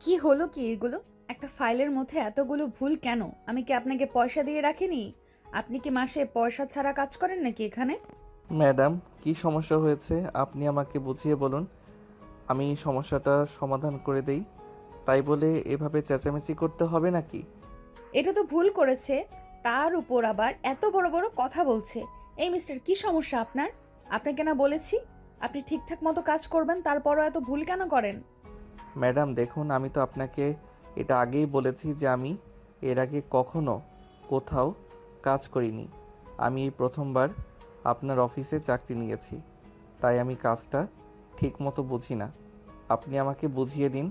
কি হলো কি এগুলো? একটা ফাইলের মধ্যে এতগুলো ভুল কেন? আমি কি আপনাকে পয়সা দিয়ে রাখিনি? আপনি কি মাসে পয়সা ছাড়া কাজ করেন নাকি এখানে? ম্যাডাম, কি সমস্যা হয়েছে আপনি আমাকে বুঝিয়ে বলুন। আমি সমস্যাটার সমাধান করে দেই। তাই বলে এভাবে চেঁচামেচি করতে হবে নাকি? এটা তো ভুল করেছে, তার উপর আবার এত বড় বড় কথা বলছে। এই মিস্টার, কি সমস্যা আপনার? আপনাকে না বলেছি আপনি ঠিকঠাক মতো কাজ করবেন, তারপরও এত ভুল কেন করেন? ম্যাডাম দেখুন, আমি তো আপনাকে এটা আগেই বলেছি যে আমি এর আগে কখনো কোথাও কাজ করিনি। আমি এই প্রথমবার আপনার অফিসে চাকরি নিয়েছি। তাই আমি কাজটা ঠিকমতো বুঝি না। আপনি আমাকে বুঝিয়ে দিন।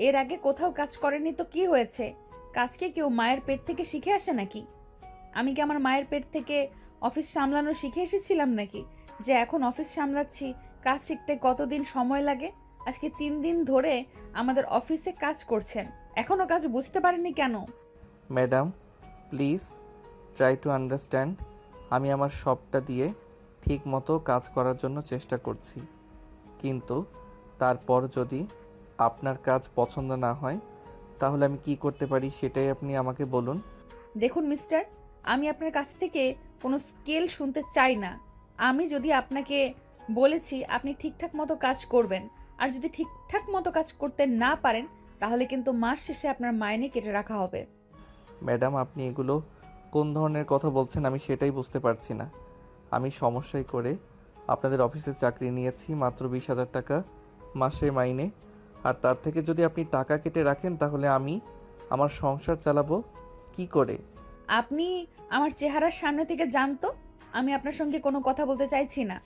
এর আগে কোথাও কাজ করেননি তো কি হয়েছে? কাজকে কেউ মায়ের পেট থেকে শিখে আসে নাকি? আমি কি আমার মায়ের পেট থেকে অফিস সামলানো শিখে এসেছিলাম নাকি, যে এখন অফিস সামলাচ্ছি? কাজ শিখতে কতদিন সময় লাগে? আজকে 3 দিন ধরে আমাদের অফিসে কাজ করছেন, এখনো কাজ বুঝতে পারেননি কেন? Madam please try to understand. আমি আমার সবটা দিয়ে ঠিক মতো কাজ করার জন্য চেষ্টা করছি, কিন্তু তারপর যদি আপনার কাজ পছন্দ না হয় তাহলে আমি কি করতে পারি সেটাই আপনি আমাকে বলুন। দেখুন মিস্টার, আমি আপনার কাছ থেকে কোনো স্কেল শুনতে চাই না। আমি যদি আপনাকে বলেছি আপনি ঠিকঠাক মতো কাজ করবেন, আর যদি ঠিকঠাক মতো কাজ করতে না পারেন, তাহলে কিন্তু মাস শেষে আপনার মাইনে কেটে রাখা হবে। ম্যাডাম আপনি এগুলো কোন ধরনের কথা বলছেন আমি সেটাই বুঝতে পারছি না। আমি সমস্যায় করে আপনাদের অফিসে চাকরি নিয়েছি, মাত্র 20,000 টাকা মাসে মাইনে। আর তার থেকে যদি আপনি টাকা কেটে রাখেন তাহলে আমি আমার সংসার চালাবো কি করে? আপনি আমার চেহারার সামনে থেকে জানতো আমি আপনার সঙ্গে কোনো কথা বলতে চাইছি না।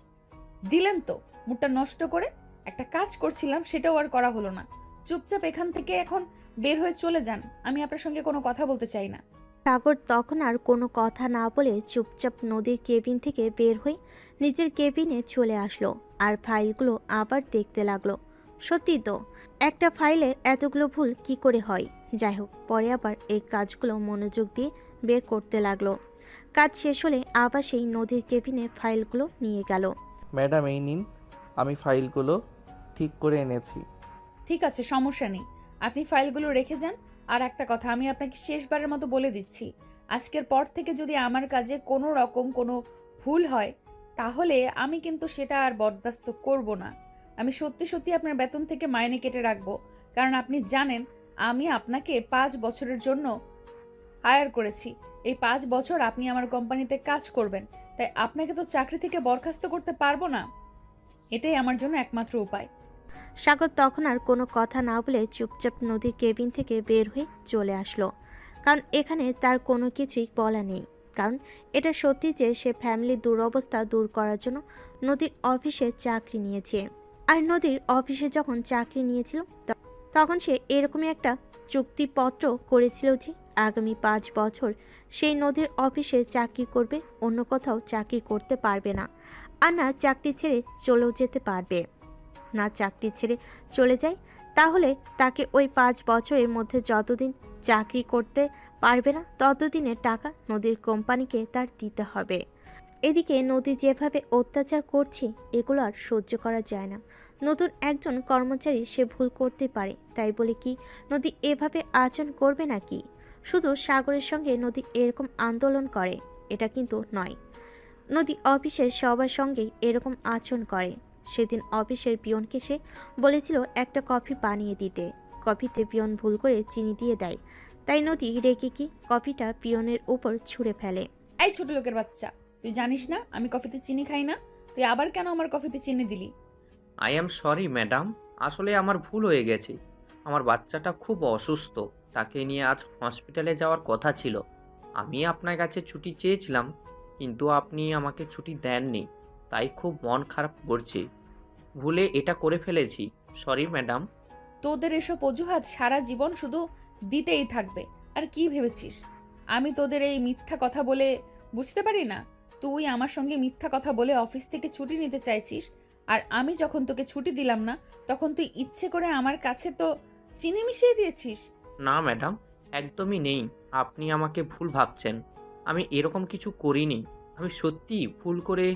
দিলেন তো মুডটা নষ্ট করে। একটা কাজ করছিলাম, সেটাও আর করা হলো না। চুপচাপ এখান থেকে এখন বের হয়ে চলে যান, আমি আপনার সঙ্গে কোনো কথা বলতে চাই না। সাগর তখন আর কোনো কথা না বলে চুপচাপ নদীর কেবিন থেকে বের হয়ে নিজের কেবিনে চলে আসলো আর ফাইলগুলো আবার দেখতে লাগলো। সত্যি তো, একটা ফাইলে এতগুলো ভুল কি করে হয়? যাই হোক, পরে আবার এই কাজগুলো মনোযোগ দিয়ে বের করতে লাগলো। কাজ শেষ হলে আবার সেই নদীর কেবিনে ফাইলগুলো নিয়ে গেল। ম্যাডাম এই নিন, আমি ফাইলগুলো ঠিক করে এনেছি। ঠিক আছে, সমস্যা নেই, আপনি ফাইলগুলো রেখে যান। আর একটা কথা আমি আপনাকে শেষবারের মতো বলে দিচ্ছি, আজকের পর থেকে যদি আমার কাজে কোনো রকম কোনো ভুল হয়, তাহলে আমি কিন্তু সেটা আর বরদাস্ত করব না। আমি সত্যি সত্যি আপনার বেতন থেকে মাইনে কেটে রাখবো। কারণ আপনি জানেন আমি আপনাকে 5 বছরের জন্য হায়ার করেছি। এই 5 বছর আপনি আমার কোম্পানিতে কাজ করবেন, তাই আপনাকে তো চাকরি থেকে বরখাস্ত করতে পারবো না। এটাই আমার জন্য একমাত্র উপায়। সাগর তখন আর কোনো কথা না বলে চুপচাপ নদীর কেবিন থেকে বের হয়ে চলে আসলো। কারণ এখানে তার কোনো কিছুই বলা নেই। কারণ এটা সত্যি যে সে ফ্যামিলির দুরবস্থা দূর করার জন্য নদীর অফিসে চাকরি নিয়েছে। আর নদীর অফিসে যখন চাকরি নিয়েছিল তখন সে এরকমই একটা চুক্তিপত্র করেছিল যে আগামী 5 বছর সেই নদীর অফিসে চাকরি করবে, অন্য কোথাও চাকরি করতে পারবে না। আর না চাকরি ছেড়ে চলেও যেতে পারবে। না চাকরি ছেড়ে চলে যায়, তাহলে তাকে ওই 5 বছরের মধ্যে যতদিন চাকরি করতে পারবে না ততদিনের টাকা নদীর কোম্পানিকে তার দিতে হবে। এদিকে নদী যেভাবে অত্যাচার করছে এগুলো আর সহ্য করা যায় না। নতুন একজন কর্মচারী সে ভুল করতে পারে, তাই বলে কি নদী এভাবে আচরণ করবে নাকি? শুধু সাগরের সঙ্গে নদী এরকম আন্দোলন করে এটা কিন্তু নয়, নদী অফিসের সবার সঙ্গেই এরকম আচরণ করে। সেদিন অফিসের পিয়নকে সে বলেছিল একটা কফি বানিয়ে দিতে, কফিতে পিয়ন ভুল করে চিনি দিয়ে দেয়। তাই নদী রেগে কি কফিটা পিয়নের উপর ছুঁড়ে ফেলে। এই ছোট লোকের বাচ্চা, তুই জানিস না আমি কফিতে চিনি খাই না? তুই আবার কেন আমার কফিতে চিনি দিলি? আই অ্যাম সরি ম্যাডাম, আসলে আমার ভুল হয়ে গেছে। আমার বাচ্চাটা খুব অসুস্থ, তাকে নিয়ে আজ হসপিটালে যাওয়ার কথা ছিল। আমি আপনার কাছে ছুটি চেয়েছিলাম, কিন্তু আপনি আমাকে ছুটি দেননি, তাই খুব মন খারাপ করছে। ভুলে এটা করে ফেলেছি, সরি ম্যাডাম। তোদের এসব অজুহাত সারা জীবন শুধু দিতেই থাকবে। আর কি ভেবেছিস আমি তোদের এই মিথ্যা কথা বলে বুঝতে পারি না? তুই আমার সঙ্গে মিথ্যা কথা বলে অফিস থেকে ছুটি নিতে চাইছিস, আর আমি যখন তোকে ছুটি দিলাম না, তখন তুই ইচ্ছে করে আমার কাছে তো চিনি মিশিয়ে দিয়েছিস। না ম্যাডাম, একদমই নেই। আপনি আমাকে ভুল ভাবছেন, আমি এরকম কিছু করিনি। আমি সত্যিই ভুল করে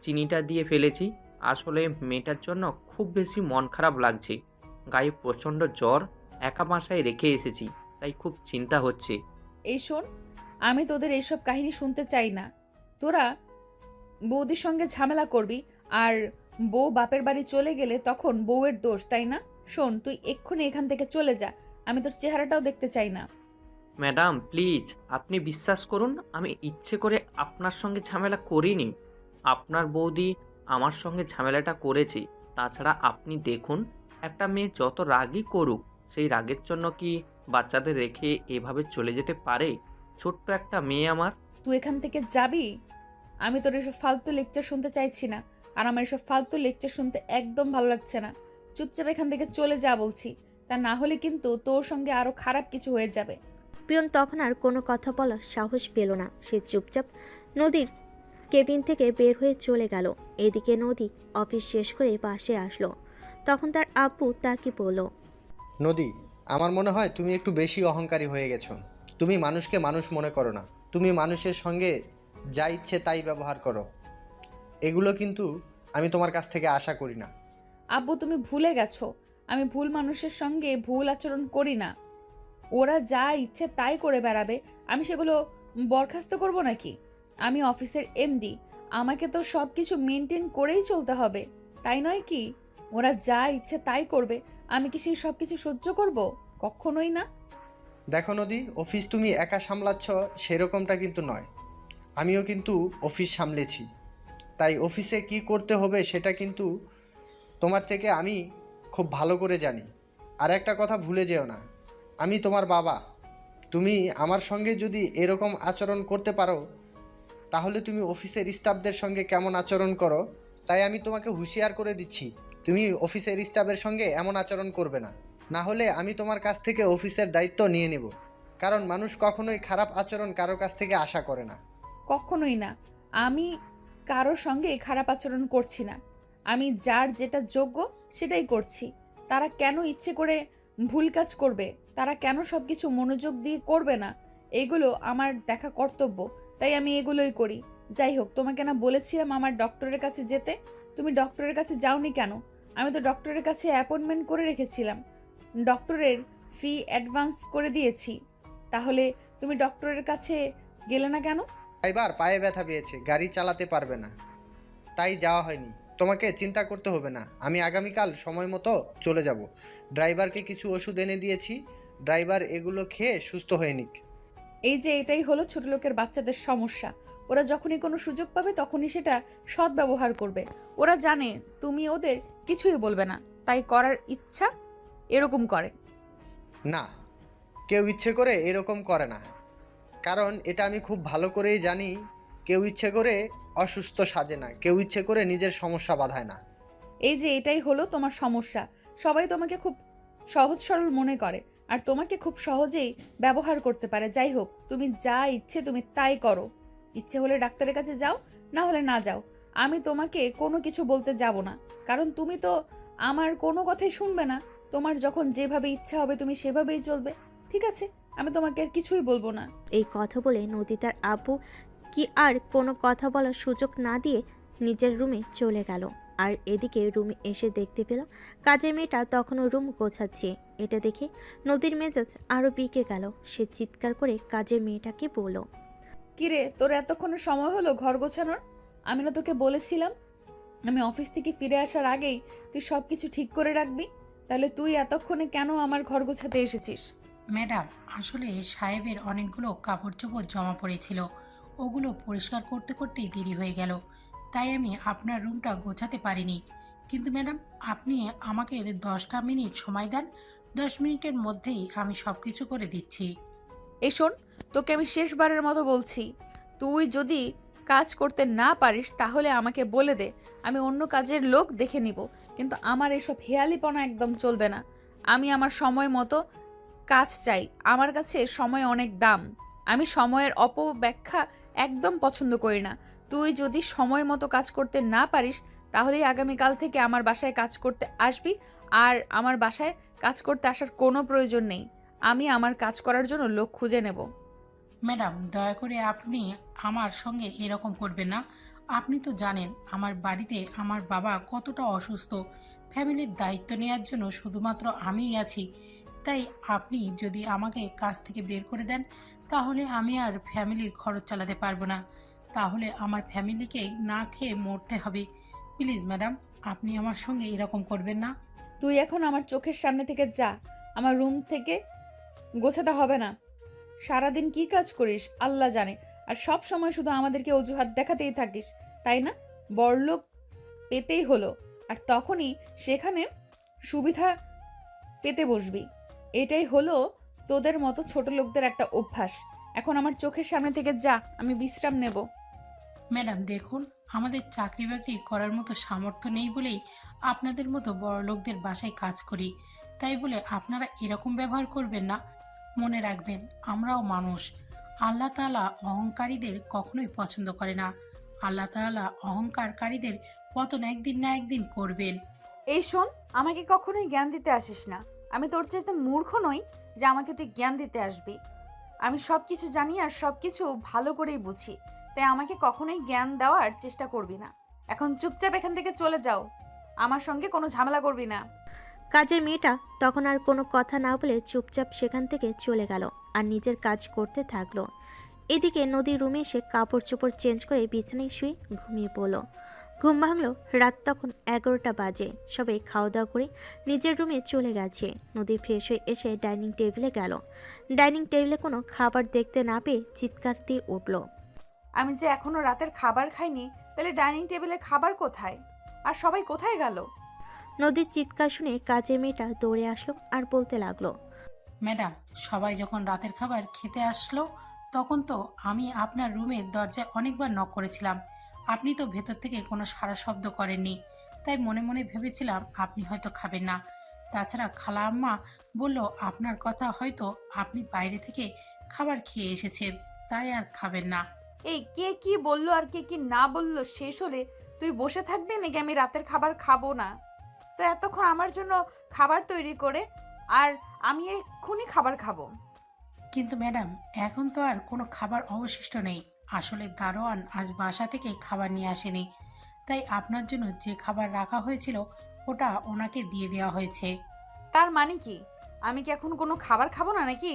চিনিটা দিয়ে ফেলেছি। আসলে মেয়েটার জন্য খুব বেশি মন খারাপ লাগছে, গায়ে প্রচণ্ড জ্বর, একা বাসায় রেখে এসেছি, তাই খুব চিন্তা হচ্ছে। এই শোন, আমি তোদের এইসব কাহিনী শুনতে চাই না। তোরা বৌদির সঙ্গে ঝামেলা করবি, আর বউ বাপের বাড়ি চলে গেলে তখন বউয়ের দোষ, তাই না? শোন, তুই এক্ষুনি এখান থেকে চলে যা, আমি তোর চেহারাটাও দেখতে চাই না। ম্যাডাম প্লিজ, আপনি বিশ্বাস করুন, আমি ইচ্ছে করে আপনার সঙ্গে ঝামেলা করিনি। আপনার বৌদি আমার সঙ্গে ঝামেলাটা করেছে। তাছাড়া আপনি দেখুন, একটা মেয়ে যত রাগই করুক, সেই রাগের জন্য কি বাচ্চাদের রেখে এভাবে চলে যেতে পারে? ছোট্ট একটা মেয়ে আমার। তুই এখান থেকে যাবি? আমি তোর এসব ফালতু লেকচার শুনতে চাইছি না, আর আমার এসব ফালতু লেকচার শুনতে একদম ভালো লাগছে না। চুপচাপ এখান থেকে চলে যা বলছি, তা না হলে কিন্তু তোর সঙ্গে আরো খারাপ কিছু হয়ে যাবে। পিয়ন তখন আর কোনো কথা বলার সাহস পেল না। সে চুপচাপ নদীর কেবিন থেকে বের হয়ে চলে গেল। এদিকে নদী অফিস শেষ করে বাসে আসলো। তখন তার আব্বু তাকে বলল, নদী, আমার মনে হয় তুমি একটু বেশি অহংকারী হয়ে গেছো। তুমি মানুষকে মানুষ মনে করো না, তুমি মানুষের সঙ্গে যা ইচ্ছে তাই ব্যবহার করো। এগুলো কিন্তু আমি তোমার কাছ থেকে আশা করি না। আব্বু, তুমি ভুলে গেছো, আমি ভুল মানুষের সঙ্গে ভুল আচরণ করি না। ওরা যা ইচ্ছে তাই করে বেড়াবে, আমি সেগুলো বরখাস্ত করব নাকি? আমি অফিসের এমডি, আমাকে তো সব কিছু মেনটেন করেই চলতে হবে, তাই নয় কি? ওরা যা ইচ্ছে তাই করবে, আমি কি সেই সব কিছু সহ্য করব? কখনোই না। দেখো নদী, অফিস তুমি একা সামলাচ্ছ সেরকমটা কিন্তু নয়। আমিও কিন্তু অফিস সামলেছি, তাই অফিসে কি করতে হবে সেটা কিন্তু তোমার থেকে আমি খুব ভালো করে জানি। আর একটা কথা ভুলে যেও না, আমি তোমার বাবা। তুমি আমার সঙ্গে যদি এরকম আচরণ করতে পারো, তাহলে তুমি অফিসের স্টাফদের সঙ্গে কেমন আচরণ করো, তাই আমি তোমাকে হুঁশিয়ার করে দিচ্ছি, তুমি অফিসের স্টাফের সঙ্গে এমন আচরণ করবে না। না হলে আমি তোমার কাছ থেকে অফিসের দায়িত্ব নিয়ে নেব। কারণ মানুষ কখনোই খারাপ আচরণ কারোর কাছ থেকে আশা করে না। কখনোই না। আমি কারোর সঙ্গে খারাপ আচরণ করছি না। আমি যার যেটা যোগ্য সেটাই করছি। তারা কেন ইচ্ছে করে ভুল কাজ করবে? তারা কেন সব কিছু মনোযোগ দিয়ে করবে না? এগুলো আমার দেখা কর্তব্য, তাই আমি এগুলোই করি। যাই হোক, তোমাকে না বলেছিলাম আমার ডক্টরের কাছে যেতে? তুমি ডক্টরের কাছে যাওনি কেন? আমি তো ডক্টরের কাছে অ্যাপয়েন্টমেন্ট করে রেখেছিলাম, ডক্টরের ফি অ্যাডভান্স করে দিয়েছি। তাহলে তুমি ডক্টরের কাছে গেলে না কেন? এবার পায়ে ব্যথা পেয়েছে, গাড়ি চালাতে পারবে না, তাই যাওয়া হয়নি। তোমাকে চিন্তা করতে হবে না, আমি আগামীকাল সময় মতো চলে যাব। ড্রাইভারকে কিছু ওষুধ এনে দিয়েছি, ড্রাইভার এগুলো খেয়ে সুস্থ হয়ে নিক। এই যে এটাই হলো ছোট লোকের বাচ্চাদের সমস্যা। ওরা যখনই কোনো সুযোগ পাবে তখনই সেটা সদ্ব্যবহার করবে। ওরা জানে তুমি ওদের কিছুই বলবে না, তাই করার ইচ্ছা এরকম করে। না, কেউ ইচ্ছে করে এরকম করে না, কারণ এটা আমি খুব ভালো করেই জানি। কেউ ইচ্ছে করে অসুস্থ সাজে না, কেউ ইচ্ছে করে নিজের সমস্যা বাধায় না। এই যে এটাই হলো তোমার সমস্যা। সবাই তোমাকে খুব সহজ সরল মনে করে, আর তোমাকে খুব সহজেই ব্যবহার করতে পারে। যাই হোক, তুমি যা ইচ্ছে তুমি তাই করো। ইচ্ছে হলে ডাক্তারের কাছে যাও, না হলে না যাও। আমি তোমাকে কোনো কিছু বলতে যাব না, কারণ তুমি তো আমার কোনো কথাই শুনবে না। তোমার যখন যেভাবে ইচ্ছা হবে তুমি সেভাবেই চলবে। ঠিক আছে, আমি তোমাকে আর কিছুই বলবো না। এই কথা বলে নদী তার আব্বু কি আর কোনো কথা বলার সুযোগ না দিয়ে নিজের রুমে চলে গেল। আর এদিকে রুমে এসে দেখতে পেল কাজের মেয়েটা তখনও রুম গোছাচ্ছে। এটা দেখে নদীর মেজাজ আরও বিকে গেল। সে চিৎকার করে কাজের মেয়েটাকে বলল, কিরে, তোর এতক্ষণে সময় হলো ঘর গোছানোর? আমি না তোকে বলেছিলাম আমি অফিস থেকে ফিরে আসার আগেই তুই সব কিছু ঠিক করে রাখবি? তাহলে তুই এতক্ষণে কেন আমার ঘর গোছাতে এসেছিস? ম্যাডাম, আসলে সাহেবের অনেকগুলো কাপড় চোপড় জমা পড়েছিল, ওগুলো পরিষ্কার করতে করতেই দেরি হয়ে গেল, তাই আমি আপনার রুমটা গোছাতে পারিনি। কিন্তু ম্যাডাম, আপনি আমাকে 10টা মিনিট সময় দেন, 10 মিনিটের মধ্যেই আমি সব কিছু করে দিচ্ছি। এই শোন, তোকে আমি শেষবারের মতো বলছি, তুই যদি কাজ করতে না পারিস তাহলে আমাকে বলে দে, আমি অন্য কাজের লোক দেখে নিব। কিন্তু আমার এসব হেয়ালিপনা একদম চলবে না। আমি আমার সময় মতো কাজ চাই। আমার কাছে সময় অনেক দাম। আমি সময়ের অপব্যাখ্যা একদম পছন্দ করি না। তুই যদি সময় মতো কাজ করতে না পারিস তাহলেই আগামীকাল থেকে আমার বাসায় কাজ করতে আসবি। আর আমার বাসায় কাজ করতে আসার কোনো প্রয়োজন নেই। আমি আমার কাজ করার জন্য লোক খুঁজে নেব। ম্যাডাম, দয়া করে আপনি আমার সঙ্গে এরকম করবেন না। আপনি তো জানেন আমার বাড়িতে আমার বাবা কতটা অসুস্থ। ফ্যামিলির দায়িত্ব নেওয়ার জন্য শুধুমাত্র আমিই আছি। তাই আপনি যদি আমাকে কাজ থেকে বের করে দেন তাহলে আমি আর ফ্যামিলির খরচ চালাতে পারবো না, তাহলে আমার ফ্যামিলিকে না খেয়ে মরতে হবে। প্লিজ ম্যাডাম, আপনি আমার সঙ্গে এরকম করবেন না। তুই এখন আমার চোখের সামনে থেকে যা। আমার রুম থেকে গোছাতে হবে না। সারাদিন কি কাজ করিস আল্লাহ জানে, আর সব সময় শুধু আমাদেরকে অজুহাত দেখাতেই থাকিস, তাই না? বড়লোক পেতেই হলো, আর তখনই সেখানে সুবিধা পেতে বসবি। এটাই হলো তোদের মতো ছোট লোকদের একটা অভ্যাস। এখন আমার চোখের সামনে থেকে যা, আমি বিশ্রাম নেব। ম্যাডাম দেখুন, আমাদের চাকরি বাকরি করার মতো সামর্থ্য নেই বলেই আপনাদের মতো বড় লোকদের বাসায় কাজ করি, তাই বলে আপনারা এরকম ব্যবহার করবেন না। মনে রাখবেন, আমরাও মানুষ। আল্লাহ তাআলা অহংকারীদের কখনোই পছন্দ করে না। আল্লাহ তাআলা অহংকারকারীদের পতন একদিন না একদিন করবেন। এই শোন, আমাকে কখনোই জ্ঞান দিতে আসিস না। আমি তোর চাইতে মূর্খ নই যে আমাকে তুই জ্ঞান দিতে আসবি। আমি সব কিছু জানি আর সব কিছু ভালো করেই বুঝি, তাই আমাকে কখনোই জ্ঞান দেওয়ার চেষ্টা করবি না। এখন চুপচাপ এখান থেকে চলে যাও, আমার সঙ্গে কোনো ঝামেলা করবি না। কাজের মেয়েটা তখন আর কোনো কথা না বলে চুপচাপ সেখান থেকে চলে গেল আর নিজের কাজ করতে থাকলো। এদিকে নদীর রুমে এসে কাপড় চোপড় চেঞ্জ করে বিছানায় শুয়ে ঘুমিয়ে পড়ল। ঘুম ভাঙলো রাত তখন 11টা বাজে। সবাই খাওয়া দাওয়া করে নিজের রুমে চলে গেছে। নদী ফ্রেশ হয়ে এসে ডাইনিং টেবিলে গেল। ডাইনিং টেবিলে কোনো খাবার দেখতে না পেয়ে চিৎকার দিয়ে উঠল। আমি যে এখনো রাতের খাবার খাইনি, তাহলে ডাইনিং টেবিলে খাবার কোথায়? আর সবাই কোথায় গেল? নদীর চিৎকার শুনে কাজের মেয়েটা দৌড়ে আসলো আর বলতে লাগলো, ম্যাডাম, সবাই যখন রাতের খাবার খেতে আসলো তখন তো আমি আপনার রুমের দরজায় অনেকবার নক করেছিলাম। আপনি তো ভেতর থেকে কোনো সাড়া শব্দ করেননি, তাই মনে মনে ভেবেছিলাম আপনি হয়তো খাবেন না। তাছাড়া খালা আম্মা বলল আপনার কথা হয়তো আপনি বাইরে থেকে খাবার খেয়ে এসেছেন, তাই আর খাবেন না। এই কে কি বললো আর কে কি না বললো শেষ হলে তুই বসে থাকবি নাকি আমি রাতের খাবার খাবো না? তো এতক্ষণ আমার জন্য খাবার তৈরি করে, আর আমি এক্ষুনি খাবার খাবো। কিন্তু ম্যাডাম, এখন তো আর কোনো খাবার অবশিষ্ট নেই। আসলে দারোয়ান আজ বাসা থেকে খাবার নিয়ে আসেনি, তাই আপনার জন্য যে খাবার রাখা হয়েছিল ওটা ওনাকে দিয়ে দেওয়া হয়েছে। তার মানে কি আমি কি এখন কোনো খাবার খাবো না নাকি?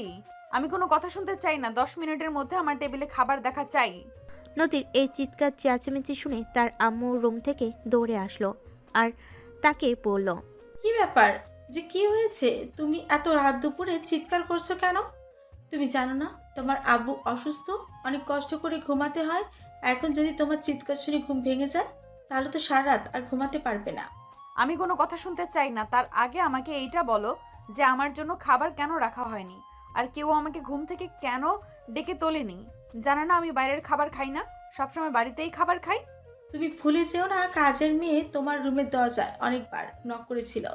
আমি কোনো কথা শুনতে চাই না। 10 মিনিটের মধ্যে আমার টেবিলে খাবার দেখা চাই। নদীর এই চিৎকার চেঁচামেচি শুনে তার আম্মু রুম থেকে দৌড়ে আসলো আর তাকে বলল, কি ব্যাপার, যে কি হয়েছে? তুমি এত রাত দুপুরে চিৎকার করছো কেন? তুমি জানো না তোমার আব্বু অসুস্থ, অনেক কষ্ট করে ঘুমাতে হয়। এখন যদি তোমার চিৎকার শুনে ঘুম ভেঙে যায় তাহলে তো সারা রাত আর ঘুমাতে পারবে না। আমি কোনো কথা শুনতে চাই না। তার আগে আমাকে এইটা বলো যে আমার জন্য খাবার কেন রাখা হয়নি, আর কেউ আমাকে ঘুম থেকে কেন ডেকে তোলেনি? জানে না আমি বাইরের খাবার খাই না, সবসময় বাড়িতেই খাবার খাই। তুমি ভুলে যেও না, কাজের মেয়ে তোমার রুমের দরজায় অনেকবার নক করেছিল,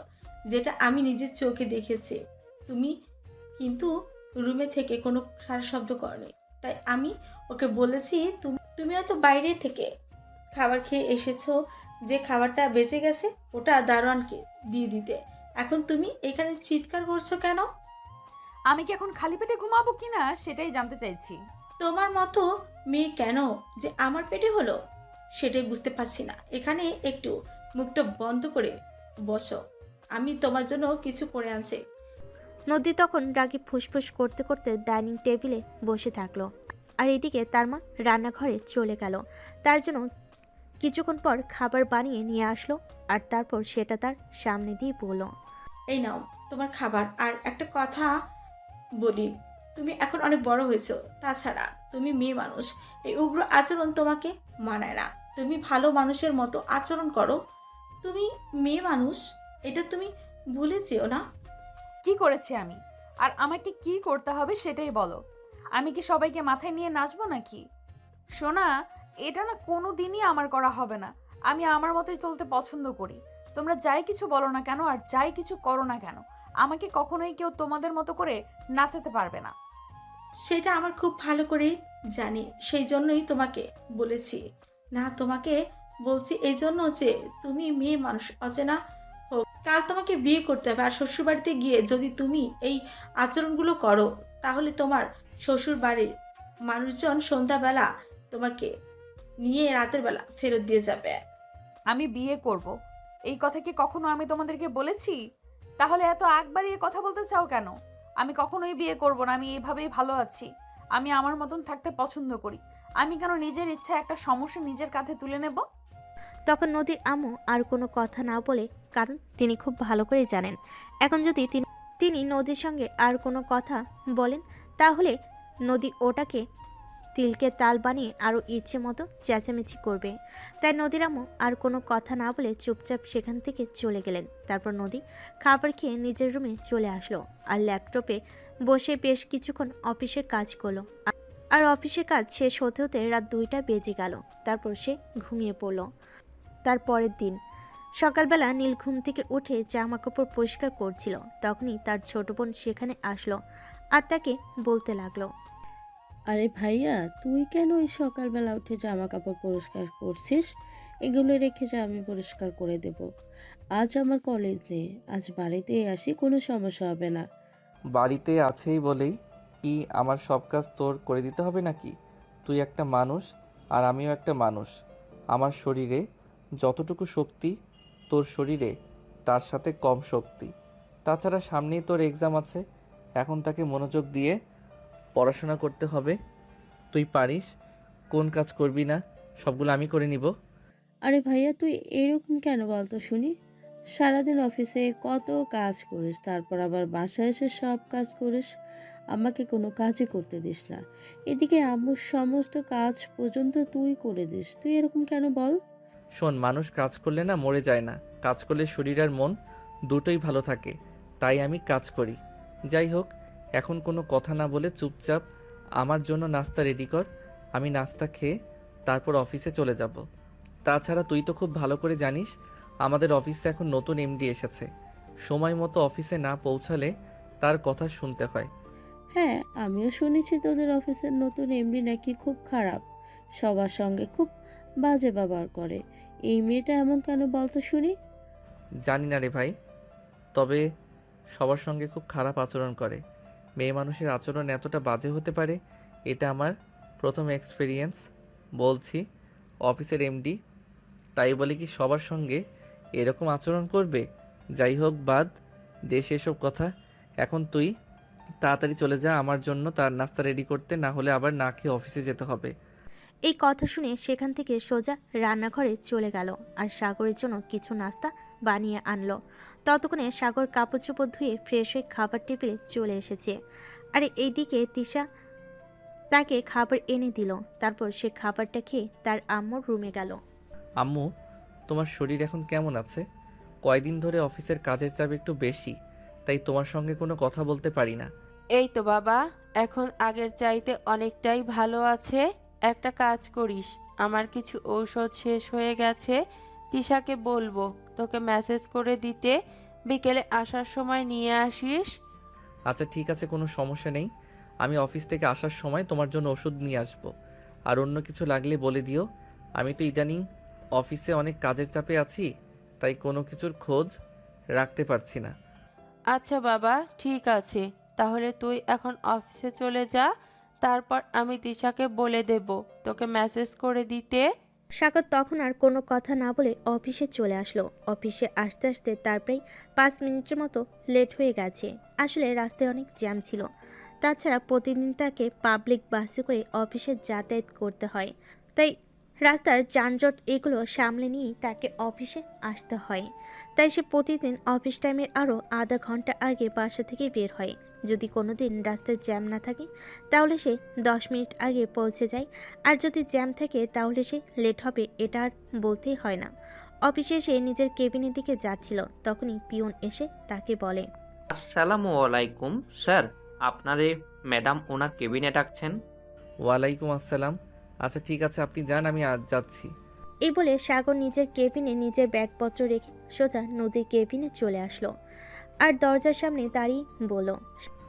যেটা আমি নিজের চোখে দেখেছি। তুমি কিন্তু রুমে থেকে কোনো সারা শব্দ করনি, তাই আমি ওকে বলেছি তুমি হয়তো বাইরে থেকে খাবার খেয়ে এসেছো। যে খাবারটা বেঁচে গেছে ওটা দারোয়ানকে দিয়ে দিতে। এখন তুমি এখানে চিৎকার করছো কেন? আমি কি এখন খালি পেটে ঘুমাবো কিনা সেটাই জানতে চাইছি। তোমার মতো মেয়ে কেন যে আমার পেটে হলো সেটাই বুঝতে পারছি না। এখানে একটু মুখটা বন্ধ করে বসো, আমি তোমার জন্য কিছু করে আনছি। নদী তখন রাগে ফুসফুস করতে করতে ডাইনিং টেবিলে বসে থাকলো। আর এদিকে তার মা রান্নাঘরে চলে গেল। তার জন্য কিছুক্ষণ পর খাবার বানিয়ে নিয়ে আসলো আর তারপর সেটা তার সামনে দিয়ে বলল, এই নাও তোমার খাবার। আর একটা কথা বলি, তুমি এখন অনেক বড় হয়েছো, তাছাড়া তুমি মেয়ে মানুষ, এই উগ্র আচরণ তোমাকে মানায় না। তুমি ভালো মানুষের মতো আচরণ করো। তুমি মেয়ে মানুষ, এটা তুমি ভুলে যেও না। কি করেছি আমি? আর আমাকে কি করতে হবে সেটাই বলো। আমি কি সবাইকে মাথায় নিয়ে নাচবো নাকি? সোনা, এটা না কোনো দিনই আমার করা হবে না। আমি আমার মতোই চলতে পছন্দ করি। তোমরা যাই কিছু বলো না কেন আর যাই কিছু করো না কেন, আমাকে কখনোই কেউ তোমাদের মতো করে নাচাতে পারবে না। সেটা আমার খুব ভালো করেই জানি, সেই জন্যই তোমাকে বলেছি। না, তোমাকে বলছি এই জন্য যে তুমি মেয়ে মানুষ, অচেনা হোক কাল তোমাকে বিয়ে করতে হবে। আর শ্বশুরবাড়িতে গিয়ে যদি তুমি এই আচরণগুলো করো তাহলে তোমার শ্বশুর বাড়ির মানুষজন সন্ধ্যাবেলা তোমাকে নিয়ে রাতের বেলা ফেরত দিয়ে যাবে। আমি বিয়ে করব, এই কথা কি কখনো আমি তোমাদেরকে বলেছি? তাহলে এত আগ বাড়িয়ে কথা বলতে চাও কেন? আমি কখনোই বিয়ে করব না, আমি এইভাবেই ভালো আছি। আমি আমার মতন থাকতে পছন্দ করি। আমি কেন নিজের ইচ্ছা একটা সমস্যা নিজের কাঁধে তুলে নেব? তখন নদীর আম্মু আর কোনো কথা না বলে, কারণ তিনি খুব ভালো করে জানেন এখন যদি তিনি নদীর সঙ্গে আর কোনো কথা বলেন তাহলে নদী ওটাকে তিলকে তাল বানিয়ে আরও ইচ্ছে মতো চেঁচামেচি করবে। তাই নদীর আম্মু আর কোনো কথা না বলে চুপচাপ সেখান থেকে চলে গেলেন। তারপর নদী খাবার খেয়ে নিজের রুমে চলে আসলো আর ল্যাপটপে বসে বেশ কিছুক্ষণ অফিসের কাজ করলো। আর অফিসের কাজ শেষ হতে হতে রাত 2টা বেজে গেল। তারপর সে ঘুমিয়ে পড়ল। তার পরের দিন সকালবেলা নীল ঘুম থেকে উঠে জামা কাপড় পরিষ্কার করছিল। তখনই তার ছোট বোন সেখানে আসলো আর তাকে বলতে লাগলো, আরে ভাইয়া, তুই কেন ওই সকালবেলা উঠে জামা কাপড় পরিষ্কার করছিস? এগুলো রেখে যা, আমি পরিষ্কার করে দেব। আজ আমার কলেজ নেই, আজ বাড়িতেই আসি, কোনো সমস্যা হবে না। বাড়িতে আছেই বলেই কি আমার সব কাজ তোর করে দিতে হবে নাকি? তুই একটা মানুষ আর আমিও একটা মানুষ। আমার শরীরে যতটুকু শক্তি তোর শরীরে তার সাথে কম শক্তি। তাছাড়া সামনেই তোর এক্সাম আছে, এখন তাকে মনোযোগ দিয়ে পড়াশোনা করতে হবে। তুই পারিস, কোন কাজ করবি না সবগুলো আমি করে নিব। আরে ভাইয়া, তুই এরকম কেন বলতো শুনি? সারাদিন অফিসে কত কাজ করিস, তারপর আবার বাসায় এসে সব কাজ করিস, আমাকে কোনো কাজই করতে দিস না। এদিকে আম্মুর সমস্ত কাজ পর্যন্ত তুই করে দিস, তুই এরকম কেন বল? শোন, মানুষ কাজ করলে না মরে যায় না, কাজ করলে শরীর আর মন দুটোই ভালো থাকে, তাই আমি কাজ করি। যাই হোক, এখন কোনো কথা না বলে চুপচাপ আমার জন্য নাস্তা রেডি কর। আমি নাস্তা খেয়ে তারপর অফিসে চলে যাব। তাছাড়া তুই তো খুব ভালো করে জানিস আমাদের অফিসে এখন নতুন এমডি এসেছে। সময় মতো অফিসে না পৌঁছালে তার কথা শুনতে হয়। হ্যাঁ, আমিও শুনেছি তোদের অফিসের নতুন এমডি নাকি খুব খারাপ, সবার সঙ্গে খুব বাজে ব্যবহার করে। এই মেয়েটা এমন কেন বলতো শুনি? জানি না রে ভাই, তবে সবার সঙ্গে খুব খারাপ আচরণ করে। মেয়ে মানুষের আচরণ এতটা বাজে হতে পারে এটা আমার প্রথম এক্সপেরিয়েন্স। বলছি অফিসের এমডি, তাই বলে কি সবার সঙ্গে এরকম আচরণ করবে? যাই হোক, বাদ দেশ এসব কথা। এখন তুই তাড়াতাড়ি চলে যা আমার জন্য তার নাস্তা রেডি করতে, না হলে আবার না খেয়ে অফিসে যেতে হবে। এই কথা শুনে সেখান থেকে সোজা রান্নাঘরে চলে গেল আর সাগরের জন্য কিছু নাস্তা বানিয়ে আনলো। ততক্ষণে সাগর কাপড় চোপড় ধুয়ে ফ্রেশ হয়ে খাবার টেবিলে চলে এসেছে। আর এইদিকে তিশা তাকে খাবার এনে দিল। তারপর সে খাবারটা খেয়ে তার আম্মুর রুমে গেল। আম্মু, তোমার শরীর এখন কেমন আছে? কয়দিন ধরে অফিসের কাজের চাপ একটু বেশি, তাই তোমার সঙ্গে কোনো কথা বলতে পারি না। এই তো বাবা, এখন আগের চাইতে অনেকটাই ভালো আছে। একটা কাজ করিস, আমার কিছু ঔষধ শেষ হয়ে গেছে, তিশাকে বলবো তোকে মেসেজ করে দিতে, বিকেলে আসার সময় নিয়ে আসিস। আচ্ছা ঠিক আছে, কোনো সমস্যা নেই। আমি অফিস থেকে আসার সময় তোমার জন্য ওষুধ নিয়ে আসব। আর অন্য কিছু লাগলে বলে দিও। আমি তো ইদানিং অফিসে অনেক কাজের চাপে আছি, তাই কোনো কিছুর খোঁজ রাখতে পারছি না। আচ্ছা বাবা, ঠিক আছে, তাহলে তুই এখন অফিসে চলে যা, তারপর আমি তিশাকে বলে দেব তোকে মেসেজ করে দিতে। সাগর তখন আর কোনো কথা না বলে অফিসে চলে আসলো। অফিসে আসতে আসতে তার প্রায় 5 মিনিটের মতো লেট হয়ে গেছে। আসলে রাস্তায় অনেক জ্যাম ছিল। তাছাড়া প্রতিদিন তাকে পাবলিক বাসে করে অফিসে যাতায়াত করতে হয়, তাই রাস্তার যানজট এগুলো সামলে নিয়েই তাকে অফিসে আসতে হয়। তাই সে প্রতিদিন অফিস টাইমের আরও আধা ঘন্টা আগে বাসা থেকে বের হয়। যদি কোনো দিন রাস্তায় জ্যাম না থাকে তাহলে সে 10 মিনিট আগে পৌঁছে যায়, আর যদি জ্যাম থাকে তাহলে সে লেট হবে, এটা আর বলতেই হয় না। অফিসে এসে নিজের কেবিনের দিকে যাচ্ছিল, তখনই পিয়ন এসে তাকে বলে, আসসালামু আলাইকুম স্যার, আপনারে ম্যাডাম ওনার কেবিনে ডাকছেন। ওয়ালাইকুম আসসালাম। আচ্ছা ঠিক আছে, আপনি যান, আমি আজ যাচ্ছি। এই বলে সাগর নিজের কেবিনে নিজের ব্যাগপত্র রেখে সোজা নদীর কেবিনে চলে আসলো আর দরজার সামনে দাঁড়িয়ে বলল,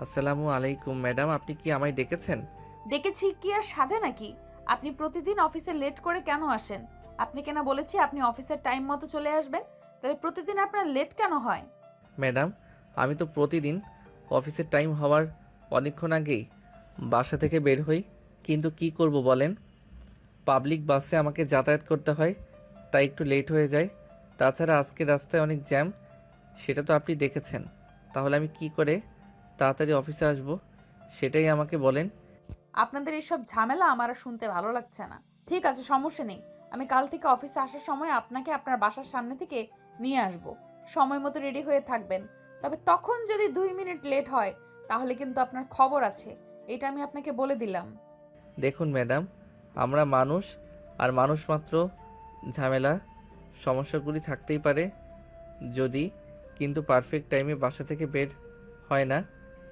আসসালামু আলাইকুম ম্যাডাম, আপনি কি আমায় ডেকেছেন? দেখেছি কি আর সাধে নাকি? আপনি প্রতিদিন অফিসে লেট করে কেন আসেন? আপনি কেন বলেছি আপনি অফিসের টাইম মতো চলে আসবেন, তাহলে প্রতিদিন আপনার লেট কেন হয়? ম্যাডাম, আমি তো প্রতিদিন অফিসের টাইম হওয়ার অনেকক্ষণ আগেই বাসা থেকে বের হই, কিন্তু কি করব বলেন, পাবলিক বাসে আমাকে যাতায়াত করতে হয়, তাই একটু লেট হয়ে যায়। তাছাড়া আজকে রাস্তায় অনেক জ্যাম, সেটা তো আপনি দেখেছেন। তাহলে আমি কি করে তাড়াতাড়ি অফিসে আসব সেটাই আমাকে বলেন। আপনাদের এইসব ঝামেলা আমার আর শুনতে ভালো লাগছে না। ঠিক আছে, সমস্যা নেই। আমি কাল থেকে অফিসে আসার সময় আপনাকে আপনার বাসার সামনে থেকে নিয়ে আসব। সময় মতো রেডি হয়ে থাকবেন। তবে তখন যদি 2 মিনিট লেট হয় তাহলে কিন্তু আপনার খবর আছে, এটা আমি আপনাকে বলে দিলাম। দেখুন ম্যাডাম, আমরা মানুষ, আর মানুষ মাত্র ঝামেলা সমস্যাগুলি থাকতেই পারে যদি, কিন্তু পারফেক্ট টাইমে বাসা থেকে বের হয় না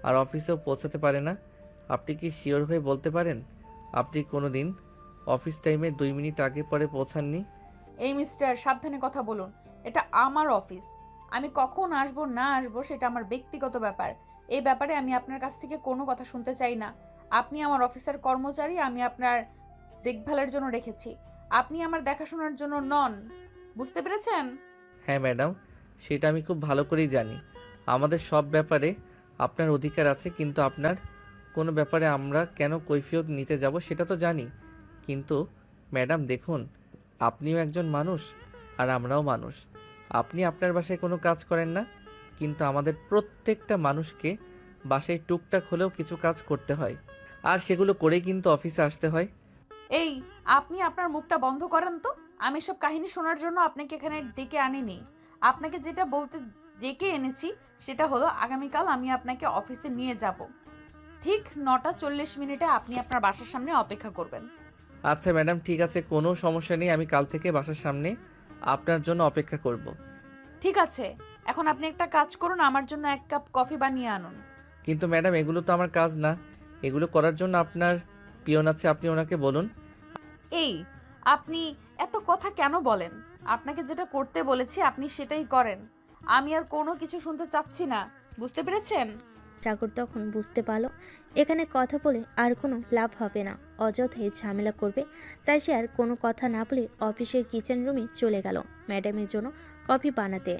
আর অফিসেও পৌঁছাতে পারে না। আপনি কি শিওর হয়ে বলতে পারেন আপনি কোনো দিন অফিস টাইমে 2 মিনিট আগে পরে পৌঁছাননি? এই মিস্টার, সাবধানে কথা বলুন। এটা আমার অফিস। আমি কখন আসবো না আসবো সেটা আমার ব্যক্তিগত ব্যাপার। এই ব্যাপারে আমি আপনার কাছ থেকে কোনো কথা শুনতে চাই না। আপনি আমার অফিসের কর্মচারী, আমি আপনার দেখভালের জন্য রেখেছি। আপনি আমার দেখাশোনার জন্য নন। বুঝতে পেরেছেন? হ্যাঁ ম্যাডাম, সেটা আমি খুব ভালো করেই জানি। আমাদের সব ব্যাপারে আপনার অধিকার আছে, কিন্তু আপনার কোনো ব্যাপারে আমরা কেন কৈফিয়ত নিতে যাব সেটা তো জানি। কিন্তু ম্যাডাম দেখুন, আপনিও একজন মানুষ আর আমরাও মানুষ। আপনি আপনার বাসায় কোনো কাজ করেন না, কিন্তু আমাদের প্রত্যেকটা মানুষকে বাসায় টুকটাক হলেও কিছু কাজ করতে হয়, আর সেগুলো করেই কিন্তু অফিসে আসতে হয়। এই, আপনি আপনার মুখটা বন্ধ করেন তো। আমি সব কাহিনী শোনার জন্য আপনাকে এখানে ডেকে আনিনি। আপনাকে যেটা বলতে ডেকে এনেছি সেটা হলো, আগামীকাল আমি আপনাকে অফিসে নিয়ে যাব। ঠিক 9:40 আপনি আপনার বাসার সামনে অপেক্ষা করবেন। আচ্ছা ম্যাডাম, ঠিক আছে, কোনো সমস্যা নেই। আমি কাল থেকে বাসার সামনে আপনার জন্য অপেক্ষা করব। ঠিক আছে, এখন আপনি একটা কাজ করুন, আমার জন্য 1 কাপ কফি বানিয়ে আনুন। কিন্তু ম্যাডাম, এগুলো তো আমার কাজ না। এগুলো করার জন্য আপনার পিয়ন আছে, আপনি ওনাকে বলুন। এই, আপনি এত কথা কেন বলেন? আপনাকে যেটা করতে বলেছি আপনি সেটাই করেন। আমি আর কোনো কিছু শুনতে চাচ্ছি না। বুঝতে পেরেছেন? সাগর তখন বুঝতে পারলো এখানে কথা বলে আর কোনো লাভ হবে না, অযথাই ঝামেলা করবে। তাই সে আর কোনো কথা না বলে অফিসের কিচেন রুমে চলে গেল ম্যাডামের জন্য কফি বানাতে।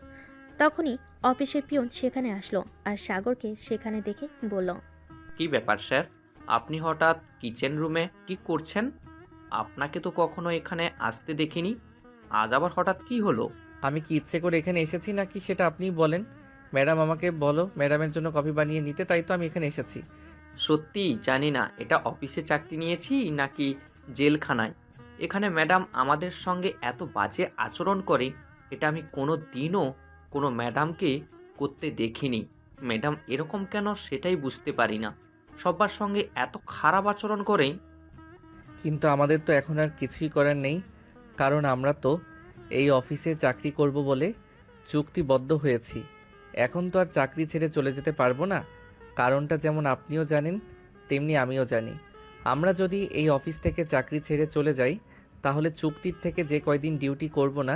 তখনই অফিসের পিয়ন সেখানে আসলো আর সাগরকে সেখানে দেখে বলল, কি ব্যাপার স্যার, আপনি হঠাৎ কিচেন রুমে কি করছেন? আপনাকে তো কখনো এখানে আসতে দেখিনি, আজ আবার হঠাৎ কি হলো? আমি কি ইচ্ছে করে এখানে এসেছি নাকি সেটা আপনিই বলেন। ম্যাডাম আমাকে বলো ম্যাডামের জন্য কফি বানিয়ে নিতে, তাই তো আমি এখানে এসেছি। সত্যি জানি না এটা অফিসে চাকরি নিয়েছি নাকি জেলখানায়। এখানে ম্যাডাম আমাদের সঙ্গে এত বাজে আচরণ করে, এটা আমি কোনো দিনও কোনো ম্যাডামকে করতে দেখিনি। ম্যাডাম এরকম কেন সেটাই বুঝতে পারি না, সবার সঙ্গে এত খারাপ আচরণ করে। কিন্তু আমাদের তো এখন আর কিছুই করার নেই, কারণ আমরা তো এই অফিসে চাকরি করব বলে চুক্তিবদ্ধ হয়েছি। এখন তো আর চাকরি ছেড়ে চলে যেতে পারবো না। কারণটা যেমন আপনিও জানেন তেমনি আমিও জানি। আমরা যদি এই অফিস থেকে চাকরি ছেড়ে চলে যাই তাহলে চুক্তির থেকে যে কয়দিন ডিউটি করব না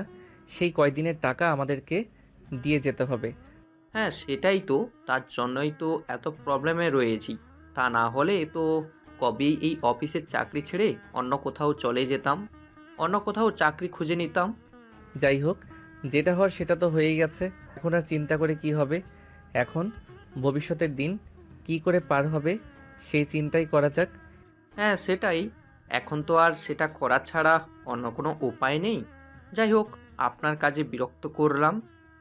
সেই কয়দিনের টাকা আমাদেরকে দিয়ে যেতে হবে। হ্যাঁ সেটাই তো, তার জন্যই তো এত প্রবলেমে রয়েছি। তা না হলে তো কবেই এই অফিসের চাকরি ছেড়ে অন্য কোথাও চলে যেতাম, অন্য কোথাও চাকরি খুঁজে নিতাম। যাই হোক, যেটা হওয়ার সেটা তো হয়েই গেছে। এখন আর চিন্তা করে কি হবে? এখন ভবিষ্যতের দিন কি করে পার হবে সেই চিন্তাই করা যাক। হ্যাঁ সেটাই, এখন তো আর সেটা করা ছাড়া অন্য কোনো উপায় নেই। যাই হোক, আপনার কাজে বিরক্ত করলাম,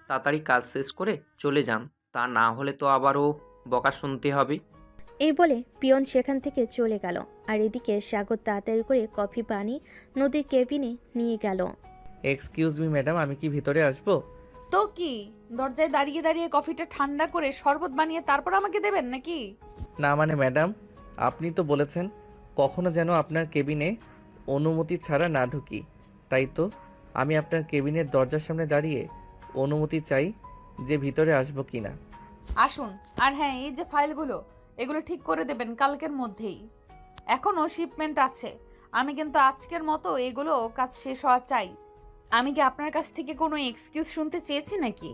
তাড়াতাড়ি কাজ শেষ করে চলে যান, তা না হলে তো আবারও বকা শুনতে হবে। এই বলে পিয়ন সেখান থেকে চলে গেল। আর এদিকে সাগর তাড়াতাড়ি করে কফি বানিয়ে নদীর কেবিনে নিয়ে গেল। এক্সকিউজ মি ম্যাডাম, আমি কি ভিতরে আসবো? তো কি, দরজায় দাঁড়িয়ে দাঁড়িয়ে কফিটা ঠান্ডা করে শরবত বানিয়ে তারপর আমাকে দেবেন নাকি? না মানে ম্যাডাম, আপনি তো বলেছেন কখনো যেন আপনার কেবিনে অনুমতি ছাড়া না ঢুকি, তাই তো আমি আপনার কেবিনের দরজার সামনে দাঁড়িয়ে অনুমতি চাই যে ভিতরে আসবো কি না। আসুন। আর হ্যাঁ, এই যে ফাইলগুলো, এগুলো ঠিক করে দেবেন কালকের মধ্যেই। এখনও শিপমেন্ট আছে। আমি কিন্তু আজকের মতো এগুলো কাজ শেষ হওয়া চাই। আমি কি আপনার কাছ থেকে কোনো এক্সকিউজ শুনতে চেয়েছি নাকি?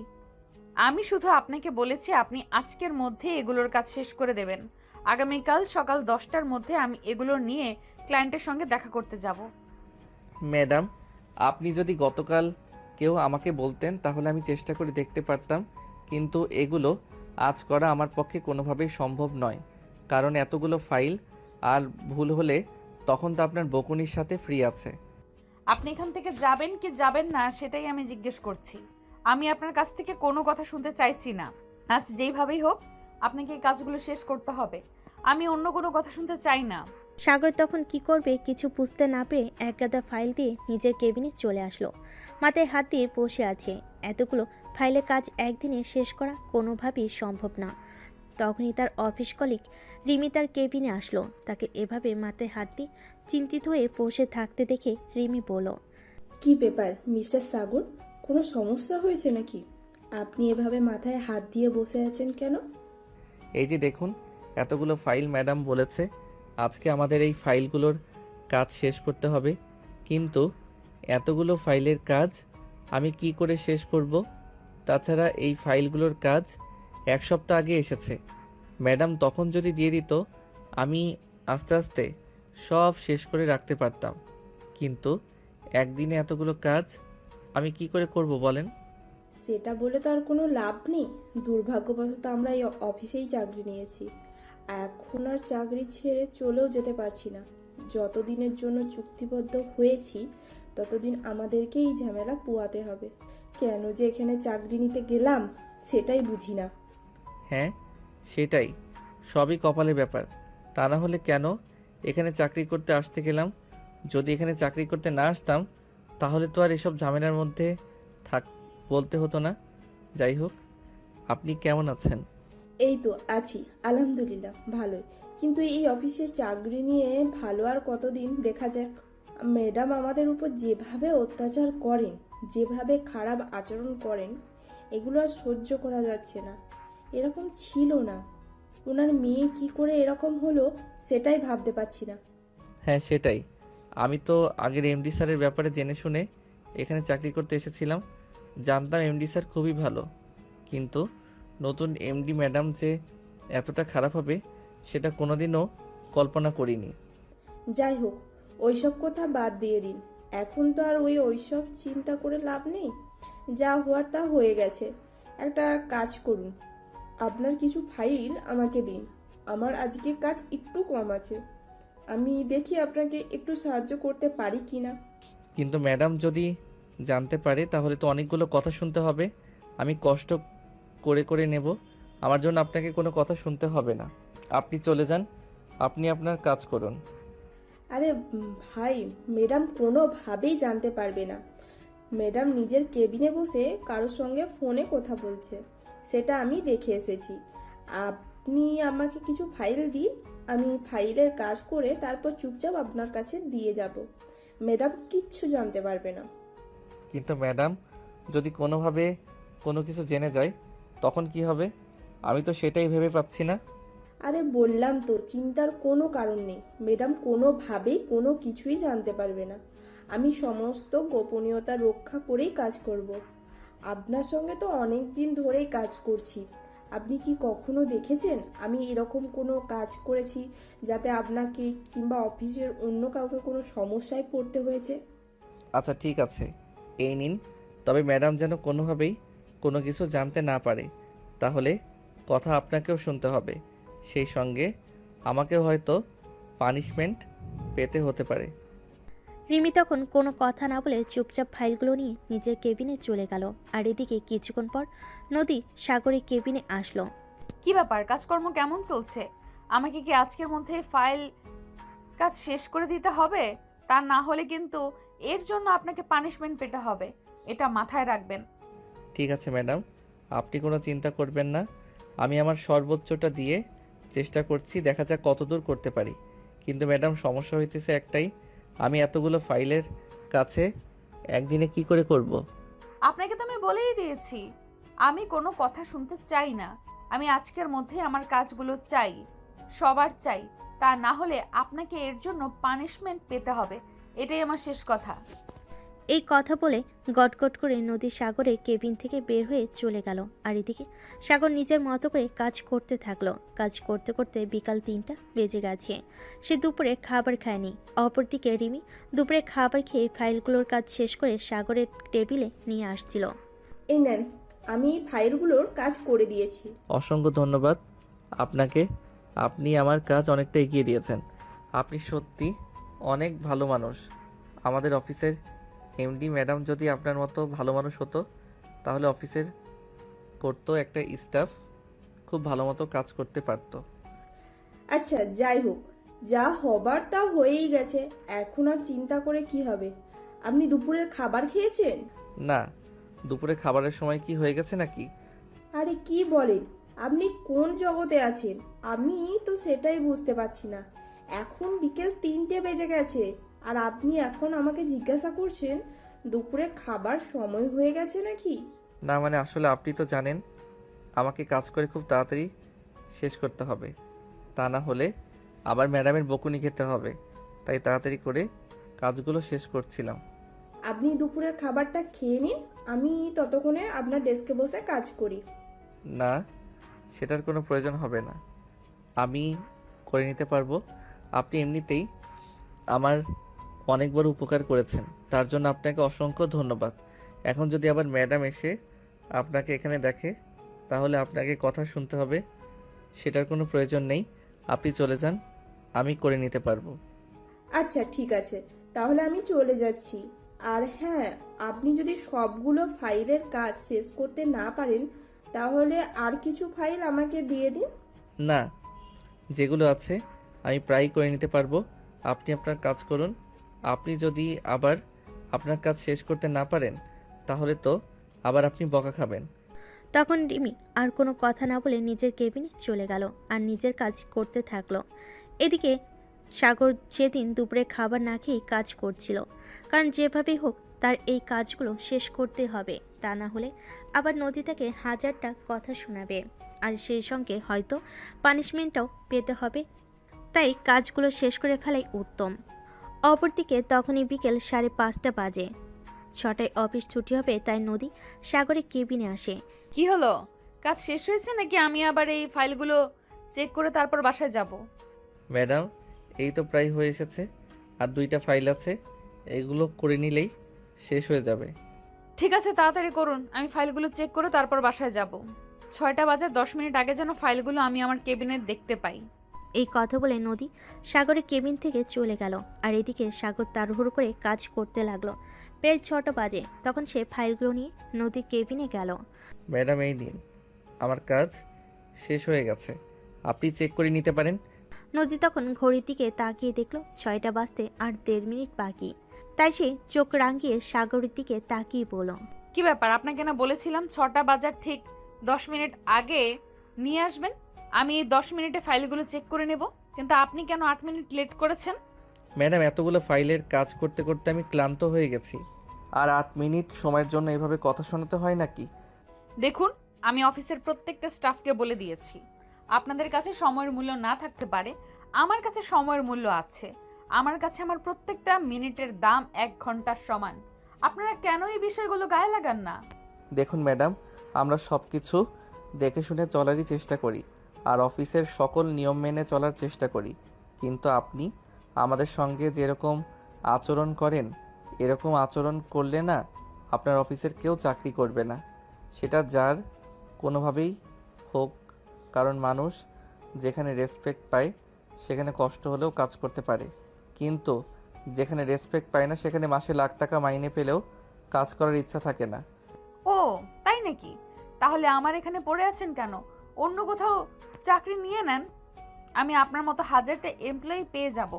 আমি শুধু আপনাকে বলেছি আপনি আজকের মধ্যে এগুলোর কাজ শেষ করে দেবেন। আগামীকাল সকাল 10টার মধ্যে আমি এগুলো নিয়ে ক্লায়েন্টের সঙ্গে দেখা করতে যাব। ম্যাডাম, আপনি যদি গতকাল কেউ আমাকে বলতেন তাহলে আমি চেষ্টা করে দেখতে পারতাম, কিন্তু এগুলো আজ করা আমার পক্ষে কোনোভাবেই সম্ভব নয়, কারণ এতগুলো ফাইল আর ভুল হলে তখন তো আপনার বকুনির সাথে ফ্রি আছে। আপনি এখান থেকে যাবেন কি যাবেন না সেটাই আমি জিজ্ঞেস করছি। আমি আপনার কাছ থেকে কোনো কথা শুনতে চাইছি না। আজ যেইভাবেই হোক আপনাকে এই কাজগুলো শেষ করতে হবে। আমি অন্য কোনো কথা শুনতে চাই না। সাগর তখন কি করবে কিছু বুঝতে না পেরে একগাদা ফাইল দিয়ে নিজের কেবিনে চলে আসলো। মাথায় হাত দিয়ে বসে আছে। এতগুলো ফাইলের কাজ একদিনে শেষ করা কোনোভাবেই সম্ভব না। তখনই তার অফিস কলিগ রিমি তার কেবিনে আসলো। তাকে এভাবে মাথায় হাত দিয়ে চিন্তিত হয়ে বসে থাকতে দেখে রিমি বলল, কি ব্যাপার মিস্টার সাগর, কোনো সমস্যা হয়েছে নাকি? আপনি এভাবে মাথায় হাত দিয়ে বসে আছেন কেন? এই যে দেখুন, এতগুলো ফাইল ম্যাডাম বলেছে আজকে আমাদের এই ফাইলগুলোর কাজ শেষ করতে হবে, কিন্তু এতগুলো ফাইলের কাজ আমি কি করে শেষ করব? তাছাড়া এই ফাইলগুলোর কাজ 1 সপ্তাহ আগে এসেছে। ম্যাডাম তখন যদি দিয়ে দিত আমি আস্তে আস্তে সব শেষ করে রাখতে পারতাম, কিন্তু একদিনে এতগুলো কাজ আমি কি করে করব বলেন? সেটা বলে তো আর কোনো লাভ নেই। দুর্ভাগ্যবশত আমরা এই অফিসেই চাকরি নিয়েছি। এখন আর চাকরি ছেড়ে চলেও যেতে পারছি না। যতদিনের জন্য চুক্তিবদ্ধ হয়েছি ততদিন আমাদেরকে এই ঝামেলা পোয়াতে হবে। কেন যে এখানে চাকরি নিতে গেলাম সেটাই বুঝি না। হ্যাঁ, সেটাই, সবই কপালের ব্যাপার। তা না হলে কেন এখানে চাকরি করতে আসতে গেলাম? যদি এখানে চাকরি করতে না আসতাম তাহলে তো আর এসব ঝামেলার মধ্যে থাক বলতে হতো না। যাই হোক, আপনি কেমন আছেন? এই তো আছি, আলহামদুলিল্লাহ ভালোই। কিন্তু এই অফিসের চাকরি নিয়ে ভালো আর কতদিন দেখা যাক। ম্যাডাম আমাদের উপর যেভাবে অত্যাচার করেন, যেভাবে খারাপ আচরণ করেন, এগুলো আর সহ্য করা যাচ্ছে না। এরকম ছিল না। ওনার মেয়ে কি করে এরকম হলো সেটাই ভাবতে পারছি না। হ্যাঁ সেটাই, আমি তো আগের এমডি স্যারের ব্যাপারে জেনে শুনে এখানে চাকরি করতে এসেছিলাম। জানতাম এমডি স্যার খুবই ভালো, কিন্তু নতুন এমডি ম্যাডাম যে এতটা খারাপ হবে সেটা কোনোদিনও কল্পনা করিনি। যাই হোক, ওইসব কথা বাদ দিয়ে দিন। এখন তো আর ওইসব চিন্তা করে লাভ নেই। যা হওয়ার তা হয়ে গেছে। একটা কাজ করুন, আপনার কিছু ফাইল আমাকে দিন। আমার আজকে কাজ একটু কম আছে, আমি দেখি আপনাকে একটু সাহায্য করতে পারি কি না। কিন্তু ম্যাডাম যদি জানতে পারে তাহলে তো অনেকগুলো কথা শুনতে হবে। আমি কষ্ট করে করে নেব, আমার জন্য আপনাকে কোনো কথা শুনতে হবে না। আপনি চলে যান, আপনি আপনার কাজ করুন। আরে ভাই, ম্যাডাম কোনোভাবেই জানতে পারবে না। ম্যাডাম নিজের কেবিনে বসে কারোর সঙ্গে ফোনে কথা বলছে, সেটা আমি দেখে এসেছি। আপনি আমাকে কিছু ফাইল দিন, আমি ফাইলের কাজ করে তারপর চুপচাপ আপনার কাছে দিয়ে যাব। ম্যাডাম কিচ্ছু জানতে পারবে না। কিন্তু ম্যাডাম যদি কোনোভাবে কোনো কিছু জেনে যায় তখন কি হবে? আমি তো সেটাই ভেবে পাচ্ছি না। আরে বললাম তো, চিন্তার কোনো কারণ নেই। ম্যাডাম কোনোভাবেই কোনো কিছুই জানতে পারবে না। আমি সমস্ত গোপনীয়তা রক্ষা করেই কাজ করব। আপনার সঙ্গে তো অনেক দিন ধরেই কাজ করছি। আপনি কি কখনো দেখেছেন আমি এরকম কোনো কাজ করেছি যাতে আপনাকে কিংবা অফিসের অন্য কাউকে কোনো সমস্যায় পড়তে হয়েছে? আচ্ছা ঠিক আছে, এই নিন। তবে ম্যাডাম যেন কোনোভাবেই কোনো কিছু জানতে না পারে, তাহলে কথা আপনাকেও শুনতে হবে, সেই সঙ্গে আমাকেও হয়তো পানিশমেন্ট পেতে হতে পারে। রিমি তখন কোনো কথা না বলে চুপচাপ ফাইলগুলো নিয়ে নিজের কেবিনে চলে গেল। আর এদিকে কিছুক্ষণ পর নদী সাগরের কেবিনে আসলো। কি ব্যাপার, কাজকর্ম কেমন চলছে? আমাকে কি আজকের মধ্যে ফাইল কাজ শেষ করে দিতে হবে? তা না হলে কিন্তু এর জন্য আপনাকে পানিশমেন্ট পেতে হবে, এটা মাথায় রাখবেন। ঠিক আছে ম্যাডাম, আপনি কোনো চিন্তা করবেন না। আমি আমার সর্বোচ্চটা দিয়ে চেষ্টা করছি, দেখা যাক কতদূর করতে পারি। কিন্তু ম্যাডাম সমস্যা হইতেছে একটাই, আমি এতগুলো ফাইলের কাছে একদিনে কি করে করব? আপনাকে তো আমি বলেই দিয়েছি, আমি কোনো কথা শুনতে চাই না। আমি আজকের মধ্যে আমার কাজগুলো চাই, সবার চাই। তা না হলে আপনাকে এর জন্য পানিশমেন্ট পেতে হবে, এটাই আমার শেষ কথা। এই কথা বলে গটগট করে নদী সাগরের কেবিন থেকে বের হয়ে চলে গেল। আর এদিকে সাগর নিজের মতো করে কাজ করতে থাকলো। কাজ করতে করতে বিকাল 3টা বেজে গেছে। সে দুপুরে খাবার খায়নি। অপরদিকে রিমি দুপুরে খাবার খেয়ে ফাইলগুলোর কাজ শেষ করে সাগরের টেবিলে নিয়ে আসছিল। এই নেন, আমি ফাইলগুলোর কাজ করে দিয়েছি। অসংখ্য ধন্যবাদ আপনাকে, আপনি আমার কাজ অনেকটা এগিয়ে দিয়েছেন। আপনি সত্যি অনেক ভালো মানুষ। আমাদের অফিসের এমডি ম্যাডাম যদি আপনার মতো ভালো মানুষ হতো তাহলে অফিসের করতো একটা স্টাফ খুব ভালো মতো কাজ করতে পারতো। আচ্ছা যাই হোক, যা হবার তা হয়েই গেছে, এখন আর চিন্তা করে কি হবে? আপনি দুপুরের খাবার খেয়েছেন? না, দুপুরে খাবারের সময় কি হয়ে গেছে নাকি? আরে কি বলেন, আপনি কোন জগতে আছেন? আমি তো সেটাই বুঝতে পারছি না। এখন বিকেল 3টে বেজে গেছে, আর আপনি এখন আমাকে জিজ্ঞাসা করছেন দুপুরে খাবার সময় হয়ে গেছে নাকি? না মানে আসলে আপনি তো জানেন আমাকে কাজ করে খুব তাড়াতাড়ি শেষ করতে হবে, তা না হলে আবার ম্যাডামের বকুনি খেতে হবে, তাই তাড়াতাড়ি করে কাজগুলো শেষ করছিলাম। আপনি দুপুরের খাবারটা খেয়ে নিন, আমি ততক্ষণে আপনার ডেস্কে বসে কাজ করি। না, সেটার কোনো প্রয়োজন হবে না, আমি করে নিতে পারবো। আপনি এমনিতেই আমার অনেক বড় উপকার করেছেন, তার জন্য আপনাকে অসংখ্য ধন্যবাদ। এখন যদি আবার ম্যাডাম এসে আপনাকে এখানে দেখে তাহলে আপনাকে কথা শুনতে হবে, সেটার কোনো প্রয়োজন নেই। আপনি চলে যান, আমি করে নিতে পারবো। আচ্ছা ঠিক আছে, তাহলে আমি চলে যাচ্ছি। আর হ্যাঁ, আপনি যদি সবগুলো ফাইলের কাজ শেষ করতে না পারেন তাহলে আর কিছু ফাইল আমাকে দিয়ে দিন। না, যেগুলো আছে আমি প্রায় করে নিতে পারবো, আপনি আপনার কাজ করুন। আপনি যদি আবার আপনার কাজ শেষ করতে না পারেন তাহলে তো আবার আপনি বকা খাবেন। তখন রিমি আর কোনো কথা না বলে নিজের কেবিনে চলে গেল আর নিজের কাজ করতে থাকলো। এদিকে সাগর সেদিন দুপুরে খাবার না খেয়েই কাজ করছিল, কারণ যেভাবেই হোক তার এই কাজগুলো শেষ করতে হবে, তা না হলে আবার নদী তাকে হাজারটা কথা শোনাবে, আর সেই সঙ্গে হয়তো পানিশমেন্টটাও পেতে হবে, তাই কাজগুলো শেষ করে ফেলাই উত্তম। অপরদিকে তখনই বিকেল 5:30 বাজে। 6টায় অফিস ছুটি হবে, তাই নদী সাগরের কেবিনে আসে। কি হলো, কাজ শেষ হয়েছে নাকি আমি আবার এই ফাইলগুলো চেক করে তারপর বাসায় যাব? ম্যাডাম, এই তো প্রায় হয়ে এসেছে, আর 2টা ফাইল আছে, এগুলো করে নিলেই শেষ হয়ে যাবে। ঠিক আছে, তাড়াতাড়ি করুন, আমি ফাইলগুলো চেক করে তারপর বাসায় যাব। 6টা বাজার 10 মিনিট আগে যেন ফাইলগুলো আমি আমার কেবিনে দেখতে পাই। এই কথা বলে নদী সাগরের কেবিন থেকে চলে গেল, আর এদিকে সাগর তাড়াহুড়ো করে কাজ করতে লাগলো। প্রায় 6টা বাজে, তখন সে ফাইলগুলো নিয়ে নদীর কেবিনে গেল। ম্যাডাম এই নিন, আমার কাজ শেষ হয়ে গেছে, আপনি চেক করে নিতে পারেন। নদী তখন ঘড়ির দিকে তাকিয়ে দেখলো 6টা বাজতে আর 1.5 মিনিট বাকি, তাই সে চোখ রাঙিয়ে সাগরের দিকে তাকিয়ে বলল, কি ব্যাপার, আপনাকে না বলেছিলাম 6টা বাজার ঠিক 10 মিনিট আগে নিয়ে আসবেন, আমি 10 মিনিটে ফাইলগুলো চেক করে নেব, কিন্তু আপনি কেন 8 মিনিট লেট করেছেন? ম্যাডাম, এতগুলো ফাইলের কাজ করতে করতে আমি ক্লান্ত হয়ে গেছি, আর 8 মিনিট সময়ের জন্য এভাবে কথা শোনাতে হয় নাকি? দেখুন, আমি অফিসের প্রত্যেকটা স্টাফকে বলে দিয়েছি, আপনাদের কাছে সময়ের মূল্য না থাকতে পারে, আমার কাছে সময়ের মূল্য আছে। আমার কাছে আমার প্রত্যেকটা মিনিটের দাম 1 ঘন্টার সমান। আপনারা কেন এই বিষয়গুলো গায়ে লাগান না? দেখুন ম্যাডাম, আমরা সব কিছু দেখে শুনে চলারই চেষ্টা করি, আর অফিসের সকল নিয়ম মেনে চলার চেষ্টা করি, কিন্তু আপনি আমাদের সঙ্গে যেরকম আচরণ করেন, এরকম আচরণ করলে না আপনার অফিসের কেউ চাকরি করবে না, সেটা যার কোনোভাবেই হোক, কারণ মানুষ যেখানে রেসপেক্ট পায় সেখানে কষ্ট হলেও কাজ করতে পারে, কিন্তু যেখানে রেসপেক্ট পায় না সেখানে মাসে লাখ টাকা মাইনে পেলেও কাজ করার ইচ্ছা থাকে না। ও তাই নাকি? তাহলে আমার এখানে পড়ে আছেন কেন? অন্য কোথাও চাকরি নিয়ে নেন, আমি আপনার মতো হাজারটা এমপ্লয়ি পেয়ে যাব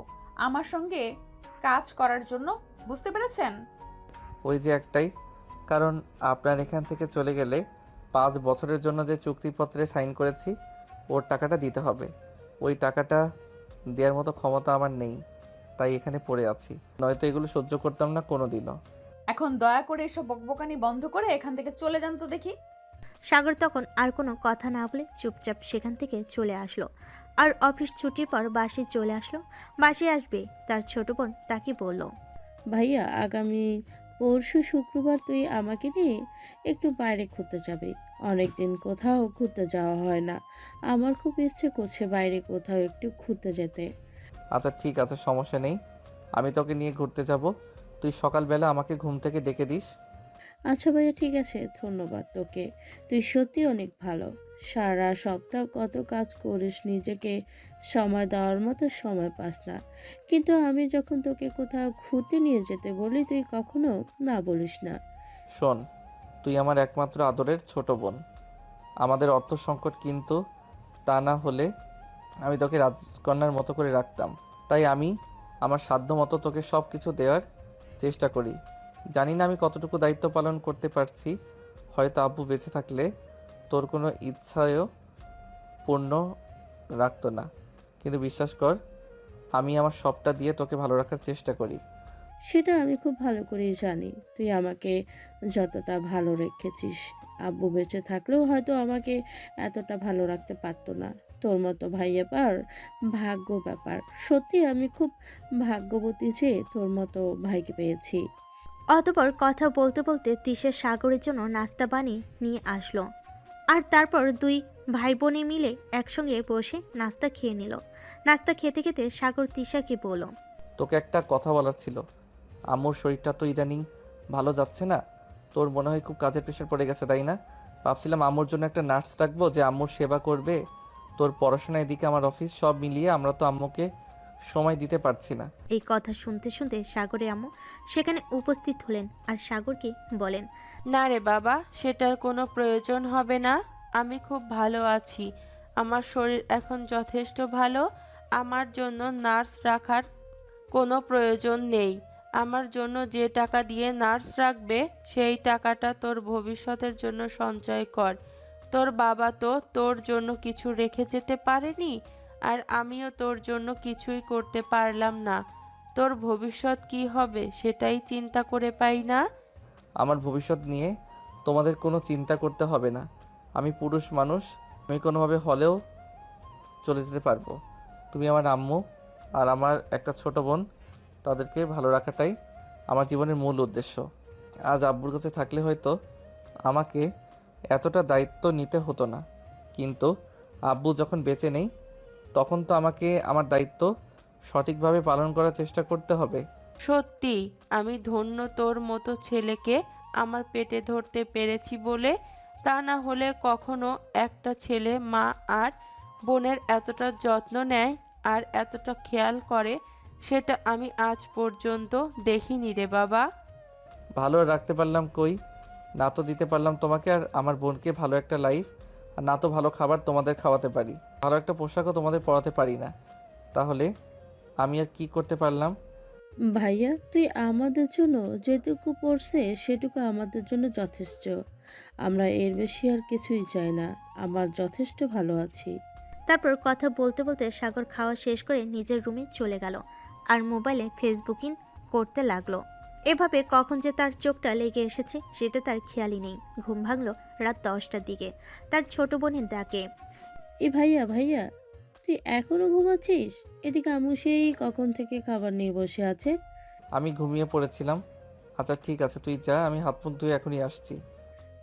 আমার সঙ্গে কাজ করার জন্য, বুঝতে পেরেছেন? ওই যে একটাই কারণ, আপনার এখান থেকে চলে গেলে 5 বছরের জন্য যে চুক্তিপত্রে সাইন করেছি ওর টাকাটা দিতে হবে, ওই টাকাটা দেওয়ার মতো ক্ষমতা আমার নেই, তাই এখানে পড়ে আছি, নয়তো এগুলো সহ্য করতাম না কোনোদিনও। এখন দয়া করে এসব বকবকানি বন্ধ করে এখান থেকে চলে যান তো দেখি। সাগর তখন আর কোনো কথা না বলে চুপচাপ সেখান থেকে চলে আসলো, আর অফিস ছুটির পর বাসে চলে আসলো। বাসে আসবে তার ছোট বোন তাকে বলল, ভাইয়া, আগামী পরশু শুক্রবার তুই আমাকে নিয়ে একটু বাইরে ঘুরতে যাবি। অনেকদিন কোথাও ঘুরতে যাওয়া হয় না, আমার খুব ইচ্ছে করছে বাইরে কোথাও একটু ঘুরতে যেতে। আচ্ছা ঠিক আছে, সমস্যা নেই, আমি তোকে নিয়ে ঘুরতে যাব, তুই সকালবেলা আমাকে ঘুম থেকে ডেকে দিস। আচ্ছা ভাইয়া, ঠিক আছে, ধন্যবাদ তোকে, তুই সত্যি অনেক ভালো। সারা সপ্তাহ কত কাজ করিস, নিজেকে সময় দেওয়ার মতো সময় পাস না, কিন্তু আমি যখন তোকে কোথাও ঘুরতে নিয়ে যেতে বলি তুই কখনো না বলিস না। শোন, তুই আমার একমাত্র আদরের ছোট বোন, আমাদের অর্থ সংকট কিন্তু তা না হলে আমি তোকে রাজকন্যার মতো করে রাখতাম। তাই আমি আমার সাধ্য মতো তোকে সব কিছু দেওয়ার চেষ্টা করি। জানি না আমি কতটুকু দায়িত্ব পালন করতে পারছি। হয়তো আব্বু বেঁচে থাকলে তোর কোনো ইচ্ছাও পূর্ণ রাখতো না, কিন্তু বিশ্বাস কর আমি আমার সবটা দিয়ে তোকে ভালো রাখার চেষ্টা করি। সেটা আমি খুব ভালো করেই জানি তুই আমাকে যতটা ভালো রেখেছিস। আব্বু বেঁচে থাকলেও হয়তো আমাকে এতটা ভালো রাখতে পারতো না। তোর মতো ভাইয়া পার ভাগ্য ব্যাপার। সত্যি আমি খুব ভাগ্যবতী যে তোর মতো ভাইকে পেয়েছি। অতঃপর কথা বলতে বলতে তিশা সাগরের জন্য নাস্তা বানিয়ে নিয়ে আসলো। আর তারপর দুই ভাই বোনে মিলে একসঙ্গে বসে নাস্তা খেয়ে নিল। নাস্তা খেতে খেতে সাগর তিশাকে বলল, তোকে একটা কথা বলার ছিল। আম্মুর শরীরটা তো ইদানিং ভালো যাচ্ছে না। তোর মনে হয় খুব কাজের প্রেশার পড়ে গেছে, তাই না? ভাবছিলাম আম্মুর জন্য একটা নার্স রাখবো যে আম্মুর সেবা করবে। তোর পড়াশোনা এদিকে আমার অফিস, সব মিলিয়ে আমরা তো আম্মুকে সময় দিতে পারছি না। এই কথা শুনতে শুনতে সাগরের আম্মু সেখানে উপস্থিত হলেন আর সাগরকে বলেন, না রে বাবা, সেটার কোনো প্রয়োজন হবে না। আমি খুব ভালো আছি। আমার শরীর এখন যথেষ্ট ভালো। আমার জন্য নার্স রাখার কোনো প্রয়োজন নেই। আমার জন্য যে টাকা দিয়ে নার্স রাখবে সেই টাকাটা তোর ভবিষ্যতের জন্য সঞ্চয় কর। তোর বাবা তো তোর জন্য কিছু রেখে যেতে পারেনি, আর আমিও তোর জন্য কিছুই করতে পারলাম না। তোর ভবিষ্যৎ কি হবে সেটাই চিন্তা করে পাই না। আমার ভবিষ্যৎ নিয়ে তোমাদের কোনো চিন্তা করতে হবে না। আমি পুরুষ মানুষ, আমি কোনোভাবে হলেও চলে যেতে পারবো। তুমি আমার আম্মু আর আমার একটা ছোট বোন, তাদেরকে ভালো রাখাটাই আমার জীবনের মূল উদ্দেশ্য। আজ আব্বুর কাছে থাকলে হয়তো আমাকে এতটা দায়িত্ব নিতে হতো না, কিন্তু আব্বু যখন বেঁচে নেই তখন তো আমাকে আমার দায়িত্ব সঠিকভাবে পালন করার চেষ্টা করতে হবে। সত্যি আমি ধন্য তোর মতো ছেলেকে আমার পেটে ধরতে পেরেছি বলে। তা না হলে কখনো একটা ছেলে মা আর বোনের এতটা যত্ন নেয় আর এতটা খেয়াল করে সেটা আমি আজ পর্যন্ত দেখিনি রে বাবা। ভালো রাখতে পারলাম কই? না তো দিতে পারলাম তোমাকে আর আমার বোনকে ভালো একটা লাইফ, আর না তো ভালো খাবার তোমাদের খাওয়াতে পারি, ভালো একটা পোশাকও তোমাদের পরাতে পারি না। তাহলে আমি আর কি করতে পারলাম? ভাইয়া তুই আমাদের জন্য যেটুকু পড়ছে সেটুকু আমাদের জন্য যথেষ্ট। আমরা এর বেশি আর কিছুই চাই না। আমার যথেষ্ট ভালো আছি। তারপর কথা বলতে বলতে সাগর খাওয়া শেষ করে নিজের রুমে চলে গেল আর মোবাইলে ফেসবুকিং করতে লাগলো। এভাবে কখন যে তার চোখটা লেগে এসেছে সেটা তার খেয়ালই নেই। ঘুম ভাঙলো রাত 10টার দিকে তার ছোট বোনের ডাকে। এ ভাইয়া ভাইয়া, তুই এখনো ঘুমাচ্ছিস? এদিকে আম্মু সেই কখন থেকে খাবার নিয়ে বসে আছে। আমি ঘুমিয়ে পড়েছিলাম। আচ্ছা ঠিক আছে, তুই যা, আমি হাত মুখ ধুয়ে এখনই আসছি।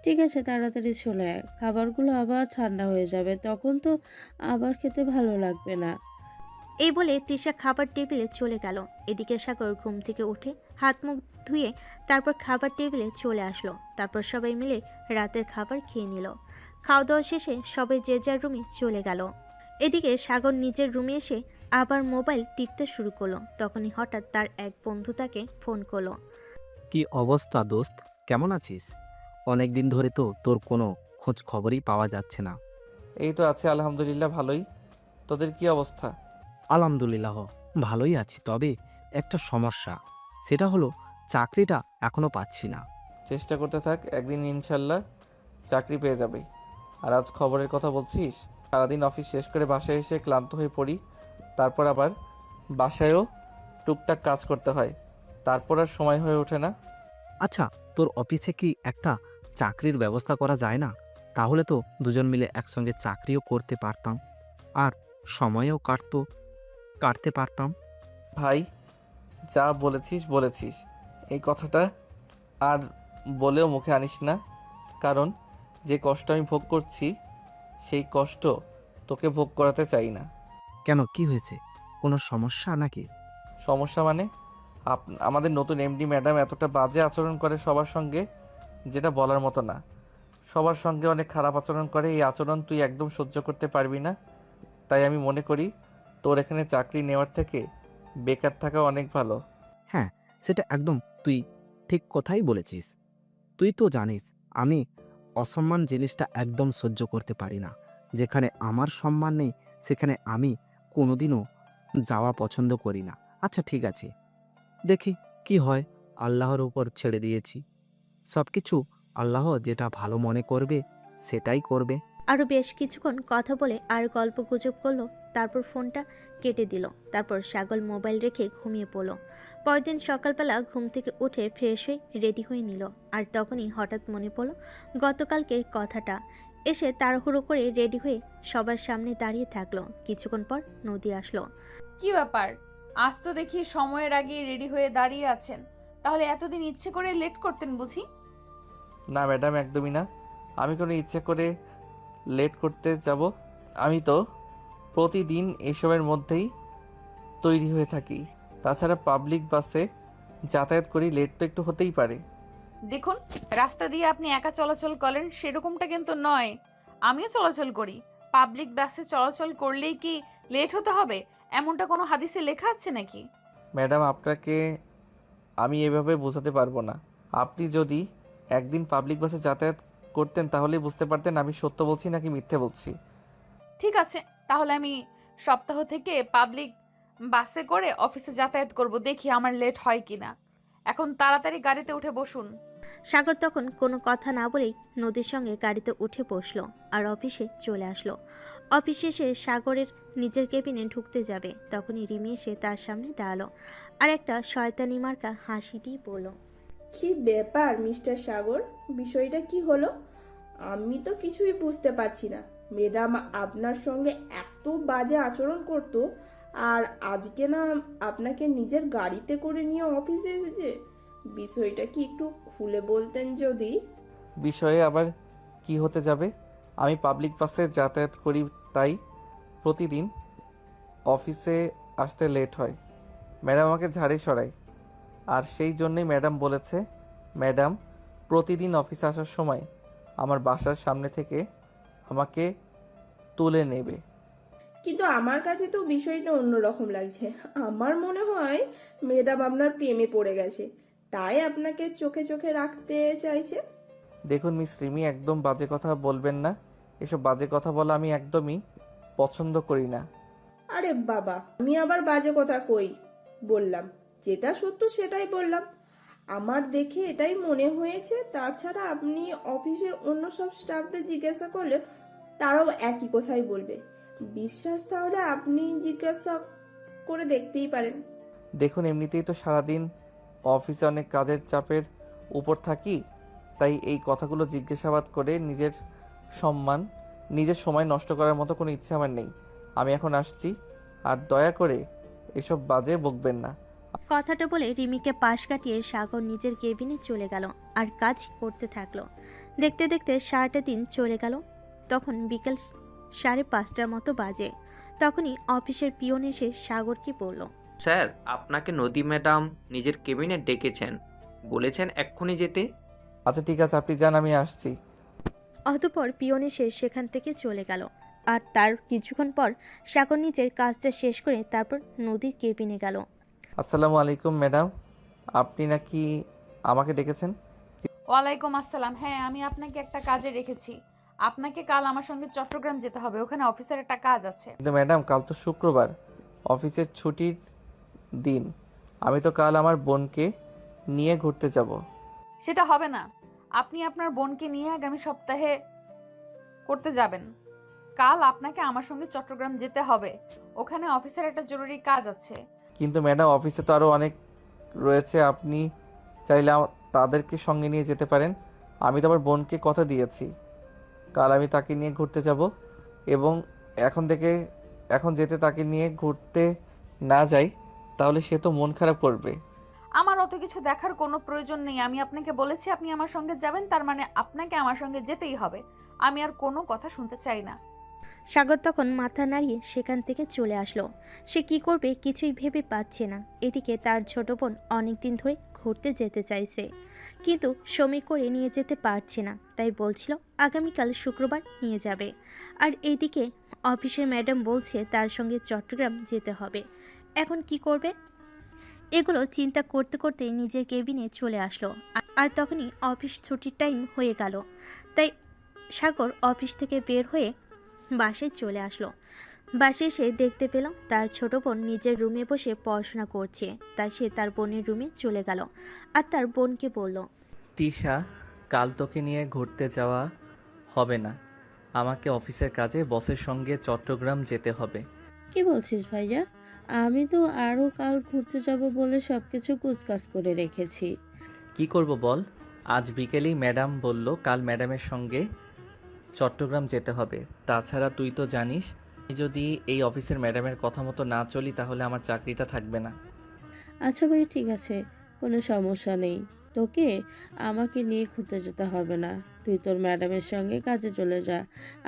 ঠিক আছে, তাড়াতাড়ি চলে আয়। খাবারগুলো আবার ঠান্ডা হয়ে যাবে, তখন তো আবার খেতে ভালো লাগবে না। এই বলে তিশা খাবার টেবিলে চলে গেল। এদিকে সাগর ঘুম থেকে উঠে হাত মুখ ধুয়ে তারপর খাবার টেবিলে চলে আসলো। তারপর সবাই মিলে রাতের খাবার খেয়ে নিল। খাওয়া দাওয়া শেষে সবাই যে যার রুমে চলে গেল। এদিকে সাগর নিজের রুমে এসে আবার মোবাইল টিপতে শুরু করলো। তখনই হঠাৎ তার এক বন্ধু তাকে ফোন করলো। কি অবস্থা দোস্ত, কেমন আছিস? অনেক দিন ধরে তো তোর কোনো খোঁজ খবরই পাওয়া যাচ্ছে না। এই তো আছে আলহামদুলিল্লাহ, ভালোই। তোদের কি অবস্থা? আলহামদুলিল্লাহ ভালোই আছি, তবে একটা সমস্যা। সেটা হলো চাকরিটা এখনো পাচ্ছি না। চেষ্টা করতে থাক, একদিন ইনশাল্লাহ চাকরি পেয়ে যাবে। আর আজ খবরের কথা বলছিস? সারাদিন অফিস শেষ করে বাসায় এসে ক্লান্ত হয়ে পড়ি, তারপর আবার বাসায়ও টুকটাক কাজ করতে হয়, তারপর আর সময় হয়ে ওঠে না। আচ্ছা, তোর অফিসে কি একটা চাকরির ব্যবস্থা করা যায় না? তাহলে তো দুজন মিলে একসঙ্গে চাকরিও করতে পারতাম, আর সময়ও কাটতে পারতাম। ভাই, যা বলেছিস বলেছিস, এই কথাটা আর বলেও মুখে আনিস না, কারণ যে কষ্ট আমি ভোগ করছি সেই কষ্ট তোকে ভোগ করাতে চাই না। কেন, কি হয়েছে? কোনো সমস্যা নাকি? সমস্যা মানে? আমাদের নতুন এমডি ম্যাডাম এতটা বাজে আচরণ করে সবার সঙ্গে, যেটা বলার মতো না। সবার সঙ্গে অনেক খারাপ আচরণ করে। এই আচরণ তুই একদম সহ্য করতে পারবি না। তাই আমি মনে করি তোর এখানে চাকরি নেওয়ার থেকে বেকার থাকা অনেক ভালো। হ্যাঁ, সেটা একদম তুই ঠিক কথাই বলেছিস। তুই তো জানিস আমি অসম্মান জিনিসটা একদম সহ্য করতে পারি না। যেখানে আমার সম্মান নেই সেখানে আমি কোনোদিনও যাওয়া পছন্দ করি না। আচ্ছা ঠিক আছে, দেখি কি হয়, আল্লাহর উপর ছেড়ে দিয়েছি। সব কিছু আল্লাহ যেটা ভালো মনে করবে সেটাই করবে। আরও বেশ কিছুক্ষণ কথা বলে আর গল্প গুজব করলো, তারপর ফোনটা কেটে দিল। তারপর সাগর মোবাইল রেখে ঘুমিয়ে পড়ল। পরদিন সকালবেলা ঘুম থেকে উঠে ফ্রেশ হয়ে রেডি হয়ে নিল। আর তখনই হঠাৎ মনে পড়ল গতকালকের কথাটা। এসে তাড়াহুড়ো করে রেডি হয়ে সবার সামনে দাঁড়িয়ে থাকলো। কিছুক্ষণ পর নদী আসলো। কি ব্যাপার, আজ তো দেখি সময়ের আগে রেডি হয়ে দাঁড়িয়ে আছেন। তাহলে এতদিন ইচ্ছে করে লেট করতেন বুঝি? না ম্যাডাম, একদমই না। আমি কোনো ইচ্ছে করে লেট করতে যাব? আমি তো প্রতিদিন এসবের মধ্যেই তৈরি হয়ে থাকি। তাছাড়া পাবলিক বাসে যাতায়াত করি, লেট তো একটু হতেই পারে। দেখুন, রাস্তা দিয়ে আপনি একা চলাচল করেন সেরকমটা কিন্তু নয়। আমিও চলাচল করি। পাবলিক বাসে চলাচল করলেই কি লেট হতে হবে এমনটা কোনো হাদিসে লেখা আছে নাকি? ম্যাডাম, আপনাকে আমি এভাবে বোঝাতে পারবো না। আপনি যদি একদিন পাবলিক বাসে যাতায়াত করতেন তাহলেই বুঝতে পারতেন আমি সত্য বলছি নাকি মিথ্যে বলছি। ঠিক আছে, তাহলে আমি সপ্তাহ থেকে পাবলিক বাসে করে অফিসে যাতায়াত করব, দেখি আমার লেট হয় কিনা। এখন তাড়াতাড়ি গাড়িতে উঠে বসুন। সাগর তখন কোনো কথা না বলেই নদীর সঙ্গে গাড়িতে উঠে বসলো আর অফিসে চলে আসলো। অফিসে এসে সাগরের নিজের কেবিনে ঢুকতে যাবে, তখনই রিমি এসে তার সামনে দাঁড়ালো আর একটা শয়তানি মার্কা হাসি দিয়ে বলল, কি ব্যাপার মিস্টার সাগর, বিষয়টা কি হলো? আমি তো কিছুই বুঝতে পারছি না। ম্যাডাম আপনার সঙ্গে এত বাজে আচরণ করতো, আর আজকে না আপনাকে নিজের গাড়িতে করে নিয়ে অফিসে এসেছে। বিষয়টা কি একটু খুলে বলতেন যদি? বিষয়ে আবার কি হতে যাবে? আমি পাবলিক বাসে যাতায়াত করি, তাই প্রতিদিন অফিসে আসতে লেট হয়। ম্যাডাম আমাকে ঝাড়ে সরায়, আর সেই জন্যই ম্যাডাম বলেছে ম্যাডাম প্রতিদিন অফিসে আসার সময় আমার বাসার সামনে থেকে আমাকে তুলে নেবে। কিন্তু আমার কাছে তো বিষয়টা অন্যরকম লাগছে। আমার মনে হয় ম্যাডাম আপনার প্রেমে পড়ে গেছে, তাই আপনাকে চোখে চোখে রাখতে চাইছে। দেখুন মিস রিমি, একদম বাজে কথা বলবেন না। এসব বাজে কথা বলা আমি একদমই পছন্দ করি না। আরে বাবা, আমি আবার বাজে কথা কই বললাম? যেটা সত্য সেটাই বললাম। আমার দেখে এটাই মনে হয়েছে। তাছাড়া আপনি অফিসের অন্য সব স্টাফদের জিজ্ঞাসা করলে তারাও একই কথাই বলবে। বিশ্বাস তাহলে আপনি জিজ্ঞাসা করে দেখতেই পারেন। দেখুন, এমনিতেই তো সারাদিন অফিসে অনেক কাজের চাপের উপর থাকি, তাই এই কথাগুলো জিজ্ঞাসাবাদ করে নিজের সময় নষ্ট করার মতো কোনো ইচ্ছে আমার নেই। আমি এখন আসছি, আর দয়া করে এসব বাজে বকবেন না। কথাটা বলে রিমিকে পাশ কাটিয়ে সাগর নিজের কেবিনে চলে গেল আর কাজ করতে থাকলো। দেখতে দেখতে সারাটা দিন চলে গেল। তখন বিকেল 5:30টার মতো বাজে। তখনই অফিসের পিয়ন এসে সাগরকে বলল, স্যার, আপনাকে নদী ম্যাডাম নিজের কেবিনে ডেকেছেন, বলেছেন এক্ষুনি যেতে। আচ্ছা ঠিক আছে, আপনি যান, আমি আসছি। অতঃপর পিয়ন এসে সেখান থেকে চলে গেল। আর তার কিছুক্ষণ পর সাগর নিজের কাজটা শেষ করে তারপর নদীর কেবিনে গেল। আসসালামু আলাইকুম ম্যাডাম, আপনি নাকি আমাকে ডেকেছেন? ওয়ালাইকুম আসসালাম। হ্যাঁ, আমি আপনাকে একটা কাজে রেখেছি। আপনাকে কাল আমার সঙ্গে চট্টগ্রাম যেতে হবে, ওখানে অফিসের একটা কাজ আছে। কিন্তু ম্যাডাম, কাল তো শুক্রবার, অফিসের ছুটির দিন। আমি তো কাল আমার বোনকে নিয়ে ঘুরতে যাব। সেটা হবে না। আপনি আপনার বোনকে নিয়ে আগামী সপ্তাহে করতে যাবেন। কাল আপনাকে আমার সঙ্গে চট্টগ্রাম যেতে হবে, ওখানে অফিসের একটা জরুরি কাজ আছে। কিন্তু ম্যাডাম, অফিসে তো আরও অনেক রয়েছে, আপনি চাইলে তাদেরকে সঙ্গে নিয়ে যেতে পারেন। আমি তো আমার বোনকে কথা দিয়েছি কাল আমি তাকে নিয়ে ঘুরতে যাব, এবং এখন যেতে তাকে নিয়ে ঘুরতে না যাই তাহলে সে তো মন খারাপ করবে। আমার অত কিছু দেখার কোনো প্রয়োজন নেই। আমি আপনাকে বলেছি আপনি আমার সঙ্গে যাবেন, তার মানে আপনাকে আমার সঙ্গে যেতেই হবে। আমি আর কোনো কথা শুনতে চাই না। সাগর তখন মাথা নাড়িয়ে সেখান থেকে চলে আসলো। সে কি করবে কিছুই ভেবে পাচ্ছে না। এদিকে তার ছোট বোন অনেকদিন ধরে ঘুরতে যেতে চাইছে, কিন্তু সময় করে নিয়ে যেতে পারছে না, তাই বলছিল আগামীকাল শুক্রবার নিয়ে যাবে। আর এইদিকে অফিসের ম্যাডাম বলছে তার সঙ্গে চট্টগ্রাম যেতে হবে। এখন কি করবে? এগুলো চিন্তা করতে করতে নিজের কেবিনে চলে আসলো। আর তখনই অফিস ছুটির টাইম হয়ে গেল। তাই সাগর অফিস থেকে বের হয়ে বাসায় চলে আসলো। বাসায় এসে দেখতে পেল তার ছোট বোন নিজের রুমে বসে পড়াশোনা করছে। তাই সে তার বোনের রুমে চলে গেল আর তার বোনকে বলল, তিশা, কাল তোকে নিয়ে ঘুরতে যাওয়া হবে না। আমাকে অফিসের কাজে বসের সঙ্গে চট্টগ্রাম যেতে হবে। কি বলছিস ভাইয়া? আমি তো আরও কাল ঘুরতে যাব বলে সব কিছু কুচকাজ করে রেখেছি। কি করব বল? আজ বিকেলেই ম্যাডাম বলল কাল ম্যাডামের সঙ্গে চট্টগ্রাম যেতে হবে। তাছাড়া তুই তো জানিস, আমি যদি এই অফিসের ম্যাডামের কথা মতো না চলি তাহলে আমার চাকরিটা থাকবে না। আচ্ছা ভাই, ঠিক আছে, কোনো সমস্যা নেই। তোকে আমাকে নিয়ে ঘুরতে যেতে হবে না। তুই তোর ম্যাডামের সঙ্গে কাজে চলে যা।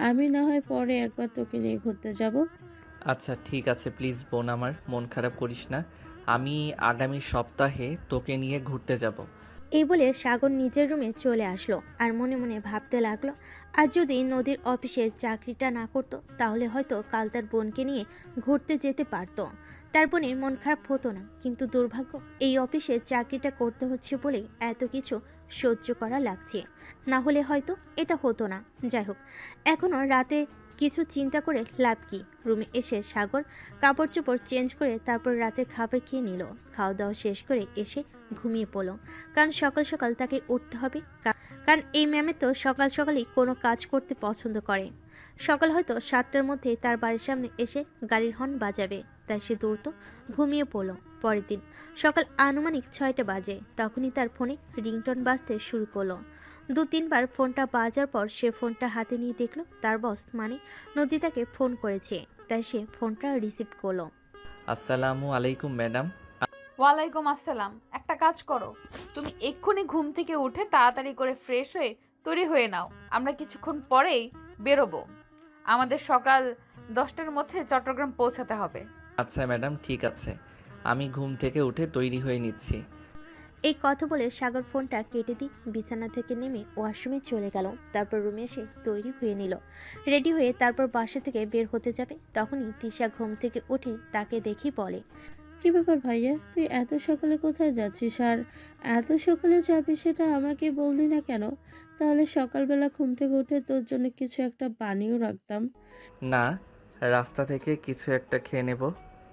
আমি না হয় পরে একবার তোকে নিয়ে ঘুরতে যাব। আচ্ছা ঠিক আছে, প্লিজ বোন, আমার মন খারাপ করিস না। আমি আগামী সপ্তাহে তোকে নিয়ে ঘুরতে যাব। এই বলে সাগর নিজের রুমে চলে আসলো আর মনে মনে ভাবতে লাগলো, আর যদি নদীর অফিসে চাকরিটা না করতো তাহলে হয়তো কাল তার বোনকে নিয়ে ঘুরতে যেতে পারতো। তার বোনের মন খারাপ হতো না, কিন্তু দুর্ভাগ্য এই অফিসে চাকরিটা করতে হচ্ছে বলেই এত কিছু সহ্য করা লাগছে। না হলে হয়তো এটা হতো না। যাই হোক, এখনও রাতে কিছু চিন্তা করে লাভ কি। রুমে এসে সাগর কাপড় চোপড় চেঞ্জ করে তারপর রাতে খাবার খেয়ে নিল। খাওয়া দাওয়া শেষ করে এসে ঘুমিয়ে পড়ল, কারণ সকাল সকাল তাকে উঠতে হবে। কারণ এই ম্যামে তো সকাল সকালই কোনো কাজ করতে পছন্দ করে। সকাল হয়তো 7টার মধ্যে তার বাড়ির সামনে এসে গাড়ির হর্ন বাজাবে, তাই সে দ্রুত ঘুমিয়ে পড়ল। পরের দিন সকাল আনুমানিক 6টা বাজে, তখনই তার ফোনে রিংটোন বাজতে শুরু করলো। 2-3বার ফোনটা বাজার পর সে ফোনটা হাতে নিয়ে দেখলো তার বস মানে নদী তাকে ফোন করেছে, তাই সে ফোনটা রিসিভ করলো। আসসালামু আলাইকুম ম্যাডাম। ওয়ালাইকুম আসসালাম। একটা কাজ করো, তুমি এক্ষুনি ঘুম থেকে উঠে তাড়াতাড়ি করে ফ্রেশ হয়ে তৈরি হয়ে নাও। আমরা কিছুক্ষণ পরেই বেরোবো। আমাদের সকাল 10টার মধ্যে চট্টগ্রাম পৌঁছাতে হবে। আচ্ছা ম্যাডাম, ঠিক আছে, আমি ঘুম থেকে উঠে তৈরি হয়ে নিচ্ছি। এই কথা বলে সাগর ফোনটা কেটে দিয়ে বিছানা থেকে নেমে ওয়াশরুমে চলে গেল। তারপর রুমে এসে তৈরি হয়ে নিল। রেডি হয়ে তারপর বাসা থেকে বের হতে যাবে, তখনই তিশা ঘুম থেকে উঠে তাকে দেখি বলে, কি ব্যাপার ভাইয়া, তুই এত সকালে কোথায় যাচ্ছিস? আর এত সকালে যাবি সেটা আমাকে বললি না কেন? তাহলে সকালবেলা ঘুম থেকে উঠে তোর জন্য কিছু একটা বানিয়েও রাখতাম। না, রাস্তা থেকে কিছু একটা খেয়ে নেব।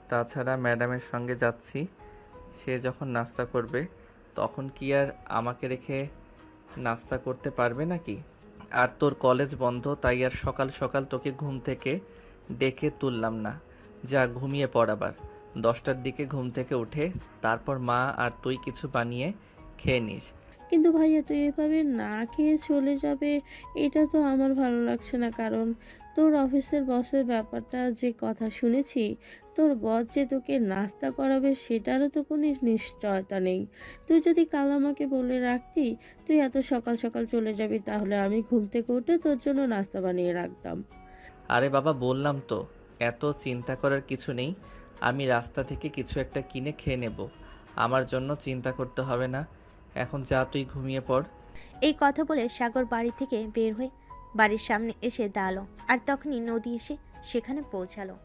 তাছাড়া ম্যাডামের সঙ্গে যাচ্ছি, সে যখন নাস্তা করবে তখন কি আর আমাকে রেখে নাস্তা করতে পারবে নাকি? আর তোর কলেজ বন্ধ, তাই আর সকাল সকাল তোকে ঘুম থেকে ডেকে তুললাম না। যা ঘুমিয়ে পড় আবার। 10টার দিকে ঘুম থেকে উঠে তারপর মা আর তুই কিছু বানিয়ে খেয়ে নিস। কিন্তু ভাইয়া, তুই এভাবে না খেয়ে চলে যাবে, এটা তো আমার ভালো লাগছে না। কারণ তোর অফিসের বসের ব্যাপারটা যে কথা শুনেছি, তোর বস যে তোকে নাস্তা করাবে সেটারও তো কোনো নিশ্চয়তা নেই। তুই যদি কাল আমাকে বলে রাখতি তুই এত সকাল সকাল চলে যাবি, তাহলে আমি ঘুম থেকে উঠে তোর জন্য নাস্তা বানিয়ে রাখতাম। আরে বাবা, বললাম তো, এত চিন্তা করার কিছু নেই। আমি রাস্তা থেকে কিছু একটা কিনে খেয়ে নেব, আমার জন্য চিন্তা করতে হবে না। এখন যা, তুই ঘুমিয়ে পড়। এই কথা বলে সাগর বাড়ি থেকে বের হয়ে বাড়ির সামনে এসে দাঁড়ালো, আর তখনই নদী এসে সেখানে পৌঁছালো।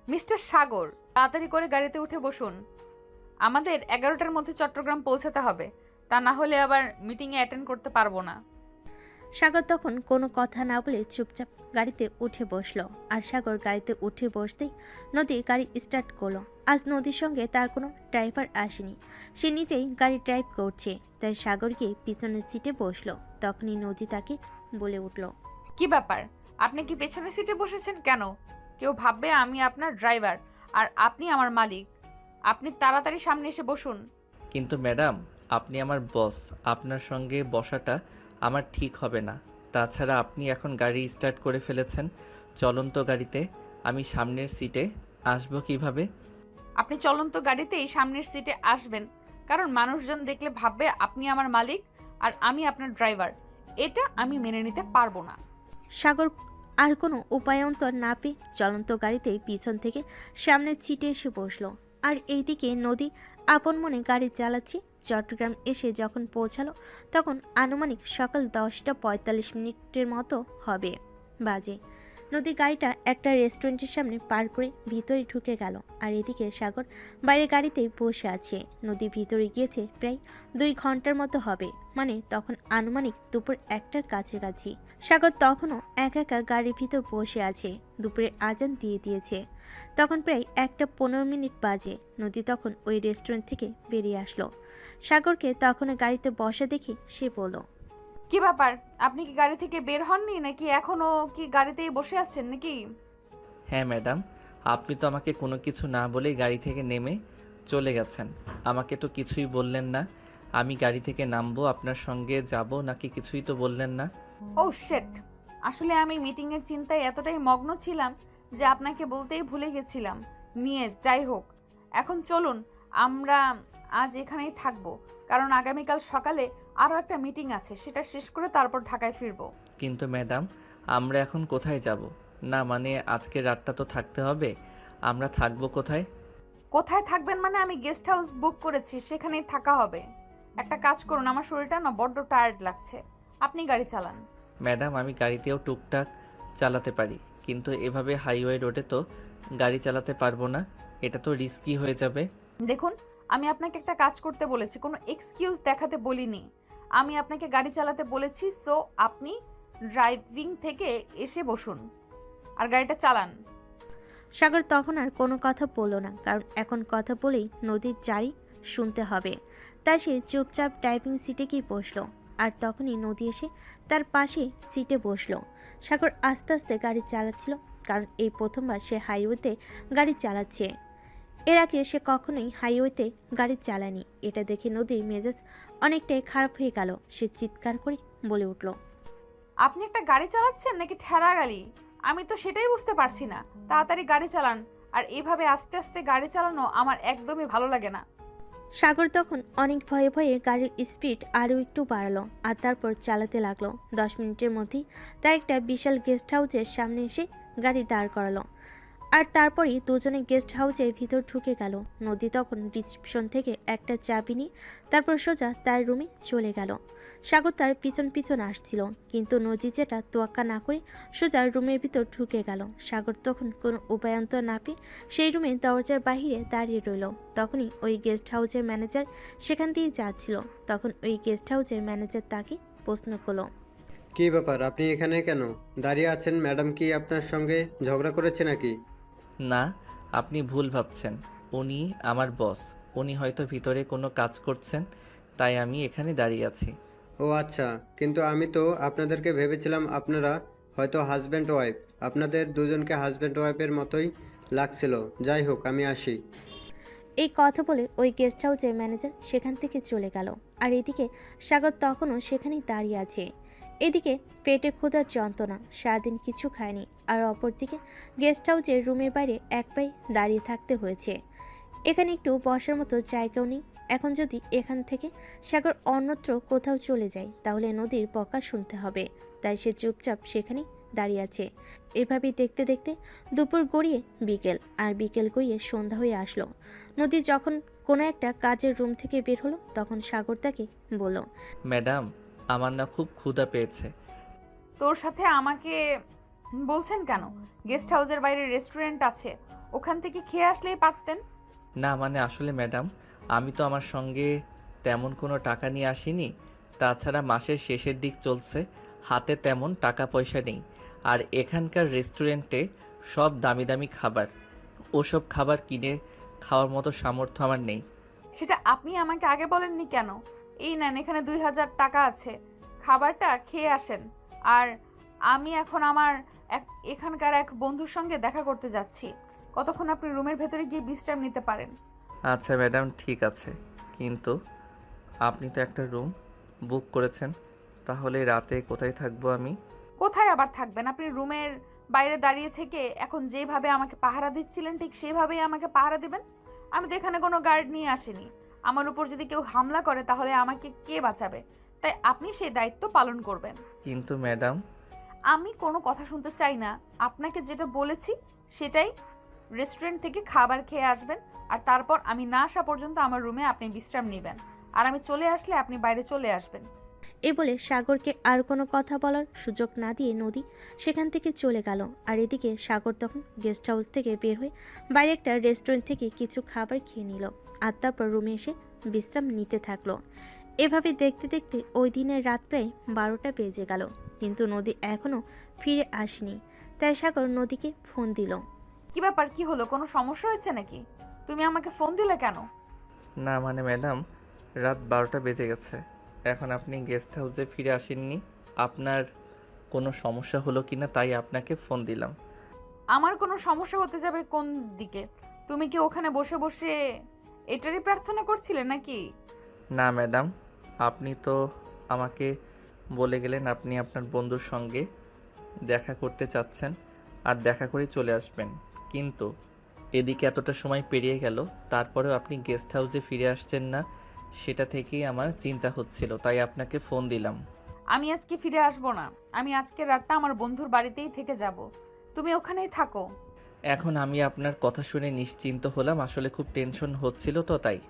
মিস্টার সাগর, তাড়াতাড়ি করে গাড়িতে উঠে বসুন। আমাদের 11টার মধ্যে চট্টগ্রাম পৌঁছাতে হবে, তা না হলে আবার মিটিংয়ে অ্যাটেন্ড করতে পারবো না। সাগর তখন কোনো কথা না বলে চুপচাপ গাড়িতে উঠে বসলো। আর সাগর গাড়িতে উঠে বসতেই নদী গাড়ি স্টার্ট করলো। আজ নদীর সঙ্গে তার কোনো ড্রাইভার আসেনি, সে নিজেই গাড়ি ড্রাইভ করছে, তাই সাগর গিয়ে পিছনের সিটে বসলো। তখনই নদী তাকে বলে উঠল, কি ব্যাপার, আপনি কি পেছনের সিটে বসেছেন কেন? কেউ ভাববে আমি আপনার ড্রাইভার আর আপনি আমার মালিক। আপনি তাড়াতাড়ি সামনে এসে বসুন। কিন্তু ম্যাডাম, আপনি আমার বস, আপনার সঙ্গে বসাটা আমার ঠিক হবে না। তাছাড়া আপনি এখন গাড়ি স্টার্ট করে ফেলেছেন চলন্ত গাড়িতে, আমি সামনের সিটে আসবো কিভাবে? আপনি চলন্ত গাড়িতেই সামনের সিটে আসবেন, কারণ মানুষজন দেখলে ভাববে আপনি আমার মালিক আর আমি আপনার ড্রাইভার। এটা আমি মেনে নিতে পারবো না। সাগর আর কোনো উপায়ন্তর না পেয়ে চলন্ত গাড়িতেই পিছন থেকে সামনের সিটে এসে বসলো। আর এইদিকে নদী আপন মনে গাড়ি চালাচ্ছে। চট্টগ্রাম এসে যখন পৌঁছালো তখন আনুমানিক সকাল 10টা 45 মিনিটের মতো হবে বাজে। নদী গাড়িটা একটা রেস্টুরেন্টের সামনে পার করে ভিতরে ঢুকে গেল। আর এদিকে সাগর বাইরে গাড়িতেই বসে আছে। নদী ভিতরে গিয়েছে প্রায় 2 ঘন্টার মতো হবে, মানে তখন আনুমানিক দুপুর 1টার কাছাকাছি। সাগর তখনও একা একা গাড়ির ভিতর বসে আছে। দুপুরে আজান দিয়ে দিয়েছে। তখন প্রায় 1:15 বাজে। নদী তখন ওই রেস্টুরেন্ট থেকে বেরিয়ে আসলো। সাগরকে তখন গাড়িতে বসা দেখে সে বলল, কি ব্যাপার, আপনি কি গাড়ি থেকে বের হননি নাকি এখনো কি গাড়িতেই বসে আছেন নাকি? হ্যাঁ ম্যাডাম, আপনি তো আমাকে কোনো কিছু না বলেই গাড়ি থেকে নেমে চলে গেছেন। আমাকে তো কিছুই বললেন না। আমি গাড়ি থেকে নামবো, আপনার সঙ্গে যাব নাকি কিছুই তো বললেন না। ও শিট, আসলে আমি মিটিং এর চিন্তায় এতটাই মগ্ন ছিলাম যে আপনাকে বলতেই ভুলে গেছিলাম। যাই হোক, এখন চলুন আমরা আজ এখানেই থাকবো, কারণ আগামীকাল সকালে আরও একটা মিটিং আছে, সেটা শেষ করে তারপর ঢাকায় ফিরবো। কিন্তু ম্যাডাম, আমরা এখন কোথায় যাব? না মানে আজকে রাতটা তো থাকতে হবে, আমরা থাকবো কোথায়? কোথায় থাকবেন মানে আমি গেস্ট হাউস বুক করেছি, সেখানেই থাকা হবে। একটা কাজ করুন, আমার শরীরটা না বড্ড টায়ার্ড লাগছে, আপনি গাড়ি চালান। ম্যাডাম, আমি গাড়িতেও টুকটাক চালাতে পারি, কিন্তু এভাবে হাইওয়ে রোডে তো গাড়ি চালাতে পারবো না, এটা তো রিস্কি হয়ে যাবে। দেখুন, আমি আপনাকে একটা কাজ করতে বলেছি, কোনো এক্সকিউজ দেখাতে বলিনি। আমি আপনাকে গাড়ি চালাতে বলেছি, সো আপনি ড্রাইভিং থেকে এসে বসুন আর গাড়িটা চালান। সাগর তখন আর কোনো কথা বলল না, কারণ এখন কথা বলেই নদীর জারি শুনতে হবে। তাই সে চুপচাপ ড্রাইভিং সিটে গিয়ে বসলো। আর তখনই নদী এসে তার পাশে সিটে বসলো। সাগর আস্তে আস্তে গাড়ি চালাচ্ছিল, কারণ এই প্রথমবার সে হাইওয়েতে গাড়ি চালাচ্ছে। এর আগে সে কখনোই হাইওয়েতে গাড়ি চালায়নি। এটা দেখে নদীর মেজাজ অনেকটাই খারাপ হয়ে গেল। সে চিৎকার করে বলে উঠল, আপনি একটা গাড়ি চালাচ্ছেন নাকি ঠেলা গাড়ি? আমি তো সেটাই বুঝতে পারছি না। তাড়াতাড়ি গাড়ি চালান, আর এইভাবে আস্তে আস্তে গাড়ি চালানো আমার একদমই ভালো লাগে না। সাগর তখন অনেক ভয়ে ভয়ে গাড়ির স্পিড আরও একটু বাড়ালো আর তারপর চালাতে লাগলো। 10 মিনিটের মধ্যেই তার একটা বিশাল গেস্ট হাউসের সামনে এসে গাড়ি দাঁড় করালো। আর তারপরেই দুজনে গেস্ট হাউসের ভিতর ঢুকে গেল। নদী তখন রিসেপশন থেকে একটা চাবি নিয়ে তারপর সোজা তার রুমে চলে গেল। সাগর তার পিছন পিছন আসছিল, কিন্তু নদী যেটা তোয়াক্কা না করে সোজা রুমের ভিতর ঢুকে গেল। সাগর তখন কোনো উপায়ন্তর না পেয়ে সেই রুমে দরজার বাহিরে দাঁড়িয়ে রইল। তখনই ওই গেস্ট হাউসের ম্যানেজার সেখান দিয়ে যাচ্ছিল। তখন ওই গেস্ট হাউসের ম্যানেজার তাকে প্রশ্ন করলো, কী ব্যাপার, আপনি এখানে কেন দাঁড়িয়ে আছেন? ম্যাডাম কি আপনার সঙ্গে ঝগড়া করেছে নাকি? না, আপনি ভুল ভাবছেন। উনি আমার বস, উনি হয়তো ভিতরে কোনো কাজ করছেন, তাই আমি এখানে দাঁড়িয়ে আছি। ও আচ্ছা, কিন্তু আমি তো আপনাদেরকে ভেবেছিলাম আপনারা হয়তো হাজব্যান্ড ওয়াইফ। আপনাদের দুজনকে হাজব্যান্ড ওয়াইফের মতোই লাগছিল। যাই হোক, আমি আসি। এই কথা বলে ওই গেস্ট হাউসের ম্যানেজার সেখান থেকে চলে গেল। আর এদিকে সাগর তখনও সেখানেই দাঁড়িয়ে আছে। এদিকে পেটে ক্ষুধার যন্ত্রণা, সারাদিন কিছু খায়নি। আর অপরদিকে গেস্ট হাউসের রুমের বাইরে এক পায়ে দাঁড়িয়ে থাকতে হয়েছে। এখানে একটু বসার মতো জায়গাও নেই। এখন যদি এখান থেকে সাগর অন্যত্র কোথাও চলে যায়, তাহলে নদীর বকা শুনতে হবে। তাই সে চুপচাপ সেখানেই দাঁড়িয়ে আছে। এভাবেই দেখতে দেখতে দুপুর গড়িয়ে বিকেল, আর বিকেল গড়িয়ে সন্ধ্যা হয়ে আসলো। নদী যখন কোনো একটা কাজের রুম থেকে বের হলো, তখন সাগর তাকে বলল, ম্যাডাম, আমার না খুব ক্ষুধা পেয়েছে। তোর সাথে আমাকে বলছেন কেন? গেস্ট হাউসের বাইরে রেস্টুরেন্ট আছে, ওখান থেকে খেয়ে আসলেই পারতেন। না মানে আসলে ম্যাডাম, আমি তো আমার সঙ্গে তেমন কোনো টাকা নিয়ে আসিনি। তাছাড়া মাসের শেষের দিক চলছে, হাতে তেমন টাকা পয়সা নেই। আর এখানকার রেস্টুরেন্টে সব দামি দামি খাবার, ওসব খাবার কিনে খাওয়ার মতো সামর্থ্য আমার নেই। সেটা আপনি আমাকে আগে বলেননি কেন? এই নেন, এখানে 2000 টাকা আছে, খাবারটা খেয়ে আসেন। আর আমি এখন আমার এখানকার এক বন্ধুর সঙ্গে দেখা করতে যাচ্ছি, কতক্ষণ আপনি রুমের ভেতরে গিয়ে বিশ্রাম নিতে পারেন। আচ্ছা ম্যাডাম, ঠিক আছে, কিন্তু আপনি তো একটা রুম বুক করেছেন, তাহলে রাতে কোথায় থাকবো আমি? কোথায় আবার থাকবেন? আপনি রুমের বাইরে দাঁড়িয়ে থেকে এখন যেভাবে আমাকে পাহারা দিচ্ছিলেন, ঠিক সেভাবেই আমাকে পাহারা দিবেন। আমি তো এখানে কোনো গার্ড নিয়ে আসিনি। আমার উপর যদি কেউ হামলা করে তাহলে আমাকে কে বাঁচাবে? তাই আপনি সেই দায়িত্ব পালন করবেন। কিন্তু ম্যাডাম, আমি কোনো কথা শুনতে চাই না। আপনাকে যেটা বলেছি সেটাই, রেস্টুরেন্ট থেকে খাবার খেয়ে আসবেন, আর তারপর আমি না আসা পর্যন্ত আমার রুমে আপনি বিশ্রাম নেবেন, আর আমি চলে আসলে আপনি বাইরে চলে আসবেন। এ বলে সাগরকে আর কোনো কথা বলার সুযোগ না দিয়ে নদী সেখান থেকে চলে গেল। আর এদিকে সাগর তখন গেস্ট হাউস থেকে বের হয়ে বাইরে একটা রেস্টুরেন্ট থেকে কিছু খাবার খেয়ে নিল আর তারপর রুমে এসে বিশ্রাম নিতে থাকলো। এভাবে দেখতে দেখতে ওই দিনের রাত প্রায় 12টা বেজে গেল, কিন্তু নদী এখনও ফিরে আসেনি। তাই সাগর নদীকে ফোন দিল। কি ব্যাপার, কি হলো? কোনো সমস্যা হয়েছে নাকি? তুমি আমাকে ফোন দিলে কেন? না মানে ম্যাডাম, রাত 12টা বেজে গেছে, এখন আপনি গেস্ট হাউসে ফিরে আসেননি। আপনার কোনো সমস্যা হলো কিনা তাই আপনাকে ফোন দিলাম। আমার কোনো সমস্যা হতে যাবে কোন দিকে? তুমি কি ওখানে বসে বসে এটারই প্রার্থনা করছিলে নাকি? না ম্যাডাম, আপনি তো আমাকে বলে গেলেন আপনি আপনার বন্ধুর সঙ্গে দেখা করতে চাচ্ছেন আর দেখা করে চলে আসবেন, কিন্তু এদিকে এতটা সময় পেরিয়ে গেল তারপরেও আপনি গেস্ট হাউসে ফিরে আসছেন না, সেটা থেকেই আমার চিন্তা হচ্ছিল, তাই আপনাকে ফোন দিলাম। আমি আজকে ফিরে আসবো না, আমি আজকের রাতটা আমার বন্ধুর বাড়িতেই থেকে যাব। তুমি ওখানেই থাকো। এখন আমি আপনার কথা শুনে নিশ্চিন্ত হলাম, আসলে খুব টেনশন হচ্ছিল তো তাই।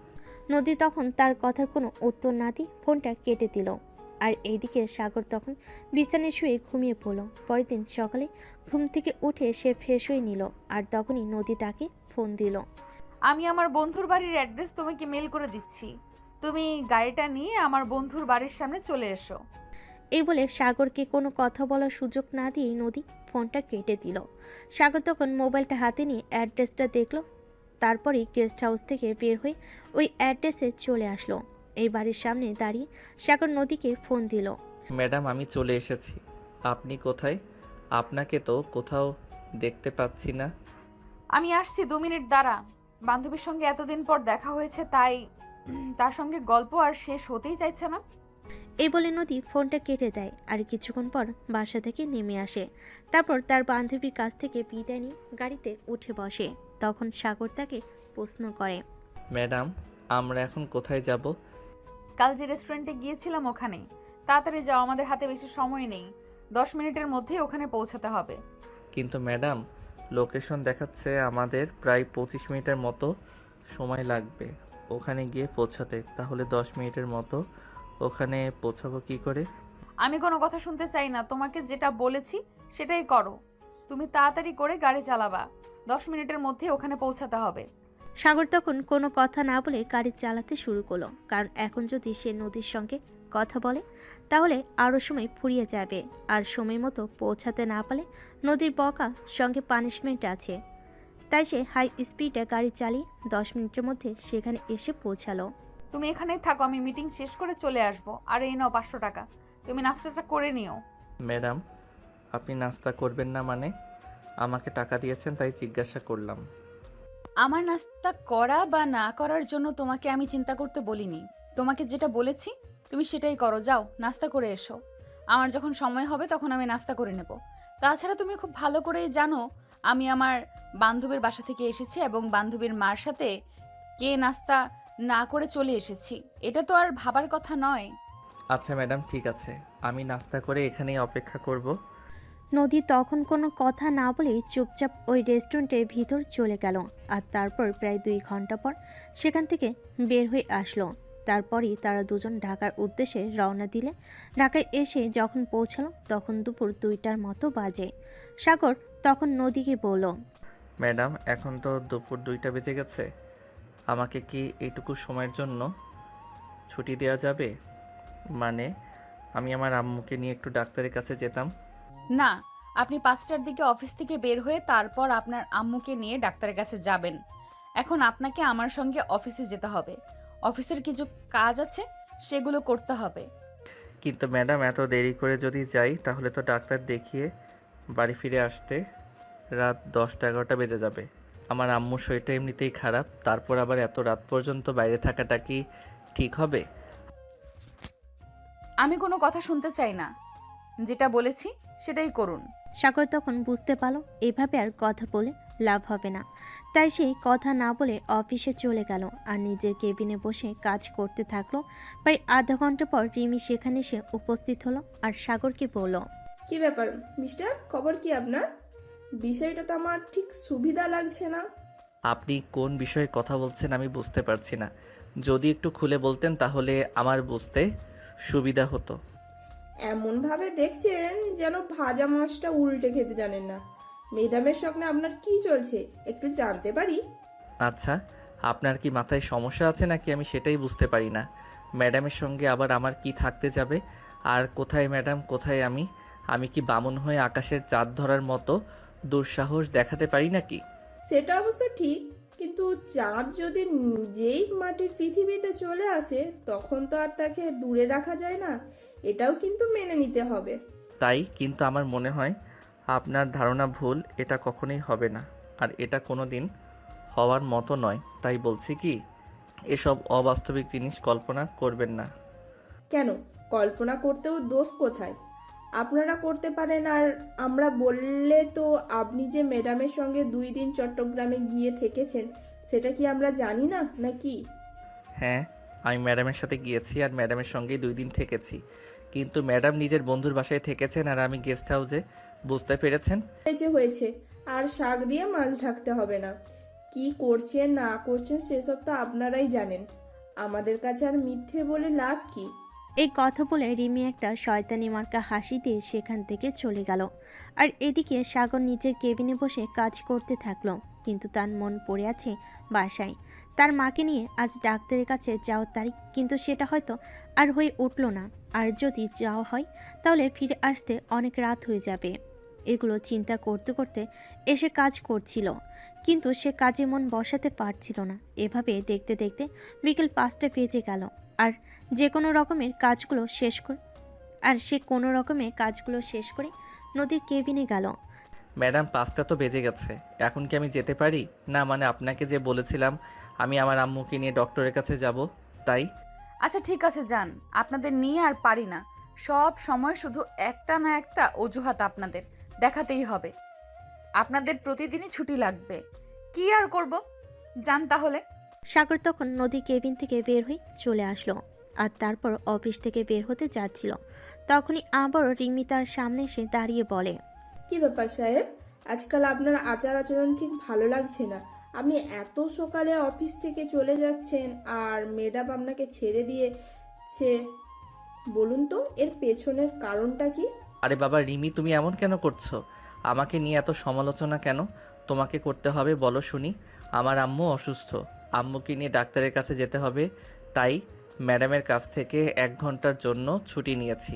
নদী তখন তার কথার কোনো উত্তর না দিয়ে ফোনটা কেটে দিল। আর এইদিকে সাগর তখন বিছানায় শুয়ে ঘুমিয়ে পড়ল। পরের দিন সকালে ঘুম থেকে উঠে সে ফ্রেশ হয়ে নিল, আর তখনই নদী তাকে ফোন দিল। আমি আমার বন্ধুর বাড়ির অ্যাড্রেস তোমাকে মেল করে দিচ্ছি, তুমি গাড়িটা নিয়ে আমার বন্ধুর বাড়ির সামনে চলে এসো। এই বলে সাগরকে কোনো কথা বলার সুযোগ না দিয়ে নদী ফোনটা কেটে দিল। সাগর তখন মোবাইলটা হাতে নিয়ে অ্যাড্রেসটা দেখল, তারপরেই গেস্ট হাউস থেকে বের হয়ে ওই অ্যাড্রেসে চলে আসলো। এই বাড়ির সামনে দাঁড়িয়ে সাগর নদীকে ফোন দিল। ম্যাডাম আমি চলে এসেছি, আপনি কোথায়? আপনাকে তো কোথাও দেখতে পাচ্ছি না। আমি আসছি, 2 মিনিট দাঁড়া। বান্ধবীর সঙ্গে এতদিন পর দেখা হয়েছে, তাই তার সঙ্গে গল্প আর শেষ হতেই চাইছে না। এই বলে নদী ফোনটা কেটে দেয় আর কিছুক্ষণ পর বাসা থেকে নেমে আসে। তারপর তার বান্ধবীর কাছ থেকে বিদায় নিয়ে গাড়িতে উঠে বসে। তখন সাগর তাকে প্রশ্ন করে, ম্যাডাম আমরা এখন কোথায় যাব? কাল যে রেস্টুরেন্টে গিয়েছিলাম ওখানেই। তাড়াতাড়ি যাও, আমাদের হাতে বেশি সময় নেই, 10 মিনিটের মধ্যেই ওখানে পৌঁছাতে হবে। কিন্তু ম্যাডাম লোকেশন দেখাচ্ছে আমাদের প্রায় 25 মিনিটের মতো সময় লাগবে ওখানে গিয়ে পৌঁছাতে, তাহলে 10 মিনিটের মতো ওখানে পৌঁছাবো কি করে? আমি কোনো কথা শুনতে চাই না, তোমাকে যেটা বলেছি সেটাই করো। তুমি তাড়াতাড়ি করে গাড়ি চালাবা, 10 মিনিটের মধ্যে ওখানে পৌঁছাতে হবে। সাগর তখন কোনো কথা না বলে গাড়ি চালাতে শুরু করলো, কারণ এখন যদি সে নদীর সঙ্গে কথা বলে তাহলে আরও সময় ফুরিয়ে যাবে, আর সময় মতো পৌঁছাতে না পারলে নদীর বকা সঙ্গে পানিশমেন্ট আছে। তাই সে হাই স্পিডে গাড়ি চালিয়ে 10 মিনিটের মধ্যে সেখানে এসে পৌঁছালো। তুমি এখানেই থাকো, আমি মিটিং শেষ করে চলে আসবো। আর এই নাও 500 টাকা, তুমি নাস্তাটা করে নিও। ম্যাডাম আপনি নাস্তা করবেন না মানে? আমাকে টাকা দিয়েছেন তাই জিজ্ঞাসা করলাম। আমার নাস্তা করা বা না করার জন্য তোমাকে আমি চিন্তা করতে বলিনি। তোমাকে যেটা বলেছি তুমি সেটাই করো, যাও নাস্তা করে এসো। আমার যখন সময় হবে তখন আমি নাস্তা করে নেব। তাছাড়া তুমি খুব ভালো করেই জানো আমি আমার বান্ধবীর বাসা থেকে এসেছি এবং বান্ধবীর মার সাথে কে নাস্তা না করে চলে এসেছি, এটা তো আর ভাবার কথা নয়। আচ্ছা ম্যাডাম ঠিক আছে, আমি নাস্তা করে এখানেই অপেক্ষা করব। নদী তখন কোনো কথা না বলেই চুপচাপ ওই রেস্টুরেন্টের ভিতর চলে গেল। আর তারপর প্রায় 2 ঘন্টা পর সেখান থেকে বের হয়ে আসলো। তারপরই তারা দুজন ঢাকার উদ্দেশ্যে রওনা দিলে ঢাকায় এসে যখন পৌঁছালো তখন দুপুর 2টার মতো বাজে। সাগর তখন নদীকে বলল, ম্যাডাম এখন তো দুপুর 2টা বেজে গেছে, আমাকে কি এইটুকু সময়ের জন্য ছুটি দেওয়া যাবে? মানে আমি আমার আম্মুকে নিয়ে একটু ডাক্তারের কাছে যেতাম। না, আপনি 5টার দিকে অফিস থেকে বের হয়ে তারপর আপনার আম্মুকে নিয়ে ডাক্তারের কাছে যাবেন। এখন আপনাকে আমার সঙ্গে অফিসে যেতে হবে, অফিসের কিছু কাজ আছে সেগুলো করতে হবে। কিন্তু ম্যাডাম এত দেরি করে যদি যাই তাহলে তো ডাক্তার দেখিয়ে বাড়ি ফিরে আসতে রাত 10টা-11টা বেজে যাবে। আমার আম্মুর শরীরটা এমনিতেই খারাপ, তারপর আবার এত রাত পর্যন্ত বাইরে থাকাটা কি ঠিক হবে? আমি কোনো কথা শুনতে চাই না, যেটা বলেছি সেটাই করুন। সাগর তখন বুঝতে পারলো এভাবে আর কথা বলে লাভ হবে না। তাই সেই কথা না বলে অফিসে চলে গেল আর নিজের কেবিনে বসে কাজ করতে থাকলো। প্রায় আধা ঘন্টা পর রিমি সেখানে এসে উপস্থিত হলো আর সাগরকে বলল, কি ব্যাপার মিস্টার, খবর কি আপনার? বিষয়টা তো আমার ঠিক সুবিধা লাগছে না। আপনি কোন বিষয়ে কথা বলছেন আমি বুঝতে পারছি না, যদি একটু খুলে বলতেন তাহলে আমার বুঝতে সুবিধা হতো। এমনভাবে দেখছেন যেন ভাজা মাছটা উল্টে খেতে জানেন না। ম্যাডামের সঙ্গে আপনার কি চলছে একটু জানতে পারি? আচ্ছা, আপনার কি মাথায় সমস্যা আছে নাকি আমি সেটাই বুঝতে পারি না। ম্যাডামের সঙ্গে আবার আমার কি থাকতে যাবে? আর কোথায় ম্যাডাম, কোথায় আমি? আমি কি বামুন হয়ে আকাশের চাঁদ ধরার মতো দুঃসাহস দেখাতে পারি নাকি? সেটা অবশ্য ঠিক, কিন্তু চাঁদ যদি নিজেই মাটির পৃথিবীতে চলে আসে তখন তো আর তাকে দূরে রাখা যায় না, এটাও কিন্তু মেনে নিতে হবে। তাই, কিন্তু আমার মনে হয় আপনার ধারণা ভুল, এটা কখনোই হবে না। আর এটা কোনো দিন হওয়ার মতো নয়। তাই বলছি কি, এসব অবাস্তবিক জিনিস কল্পনা করবেন না। কেন, কল্পনা করতেও দোষ কোথায়? আপনারা করতে পারেন, আর আমরা বললে তো আপনি যে ম্যাডামের সঙ্গে 2 দিন চট্টগ্রামে গিয়ে থেকেছেন সেটা কি আমরা জানি না নাকি? হ্যাঁ, আমি ম্যাডামের সাথে গিয়েছি আর ম্যাডামের সঙ্গেই 2 দিন থেকেছি। কিন্তু ম্যাডাম নিজের বন্ধুর বাসায় থেকেছেন আর আমি গেস্ট হাউসে। বুঝতে পেরেছেন? হয়েছে হয়েছে, আর শাক দিয়ে মাছ ঢাকতে হবে না। কি করছেন না করছেন সেসব তো আপনারাই জানেন, আমাদের কাছে আর মিথ্যে বলে লাভ কি? এই কথা বলে রিমি একটা শয়তানি মার্কা হাসি দিয়ে সেখান থেকে চলে গেল। আর এদিকে সাগর নিজের কেবিনে বসে কাজ করতে থাকলো, কিন্তু তার মন পড়ে আছে বাসায়। তার মাকে নিয়ে আজ ডাক্তারের কাছে যাওয়ার তারিখ, কিন্তু সেটা হয়তো আর হয়ে উঠল না। আর যদি যাওয়া হয় তাহলে ফিরে আসতে অনেক রাত হয়ে যাবে। এগুলো চিন্তা করতে করতে এসে কাজ করছিল, কিন্তু সে কাজে মন বসাতে পারছিল না। এভাবে দেখতে দেখতে বিকেল 5টা বেজে গেল। আর সে কোনো রকমের কাজগুলো শেষ করে নদীর কেবিনে গেল। ম্যাডাম, 5টা তো বেজে গেছে, এখন কি আমি যেতে পারি? না মানে আপনাকে যে বলেছিলাম আমি আমার আম্মুকে নিয়ে ডক্টরের কাছে যাব, তাই। আচ্ছা ঠিক আছে যান, আপনাদের নিয়ে আর পারি না। সব সময় শুধু একটা না একটা অজুহাত আপনাদের দেখাতেই হবে। আপনাদের প্রতিদিনই ছুটি লাগবে, কি আর করব, যান তাহলে। সাগর তখন নদী কেবিন থেকে বের হয়ে চলে আসলো, আর তারপর অফিস থেকে বের হতে যাচ্ছিল। তখনই আবারও রিমি তার সামনে এসে দাঁড়িয়ে বলে, কি ব্যাপার সাহেব, আজকাল আপনার আচার আচরণ ঠিক ভালো লাগছে না। আপনি এত সকালে অফিস থেকে চলে যাচ্ছেন আর ম্যাডাম আপনাকে ছেড়ে দিয়েছে, বলুন তো এর পেছনের কারণটা কি? আরে বাবা রিমি, তুমি এমন কেন করছো? আমাকে নিয়ে এত সমালোচনা কেন তোমাকে করতে হবে বলো শুনি? আমার আম্মু অসুস্থ, আম্মুকে নিয়ে ডাক্তারের কাছে যেতে হবে, তাই ম্যাডামের কাছ থেকে 1 ঘন্টার জন্য ছুটি নিয়েছি।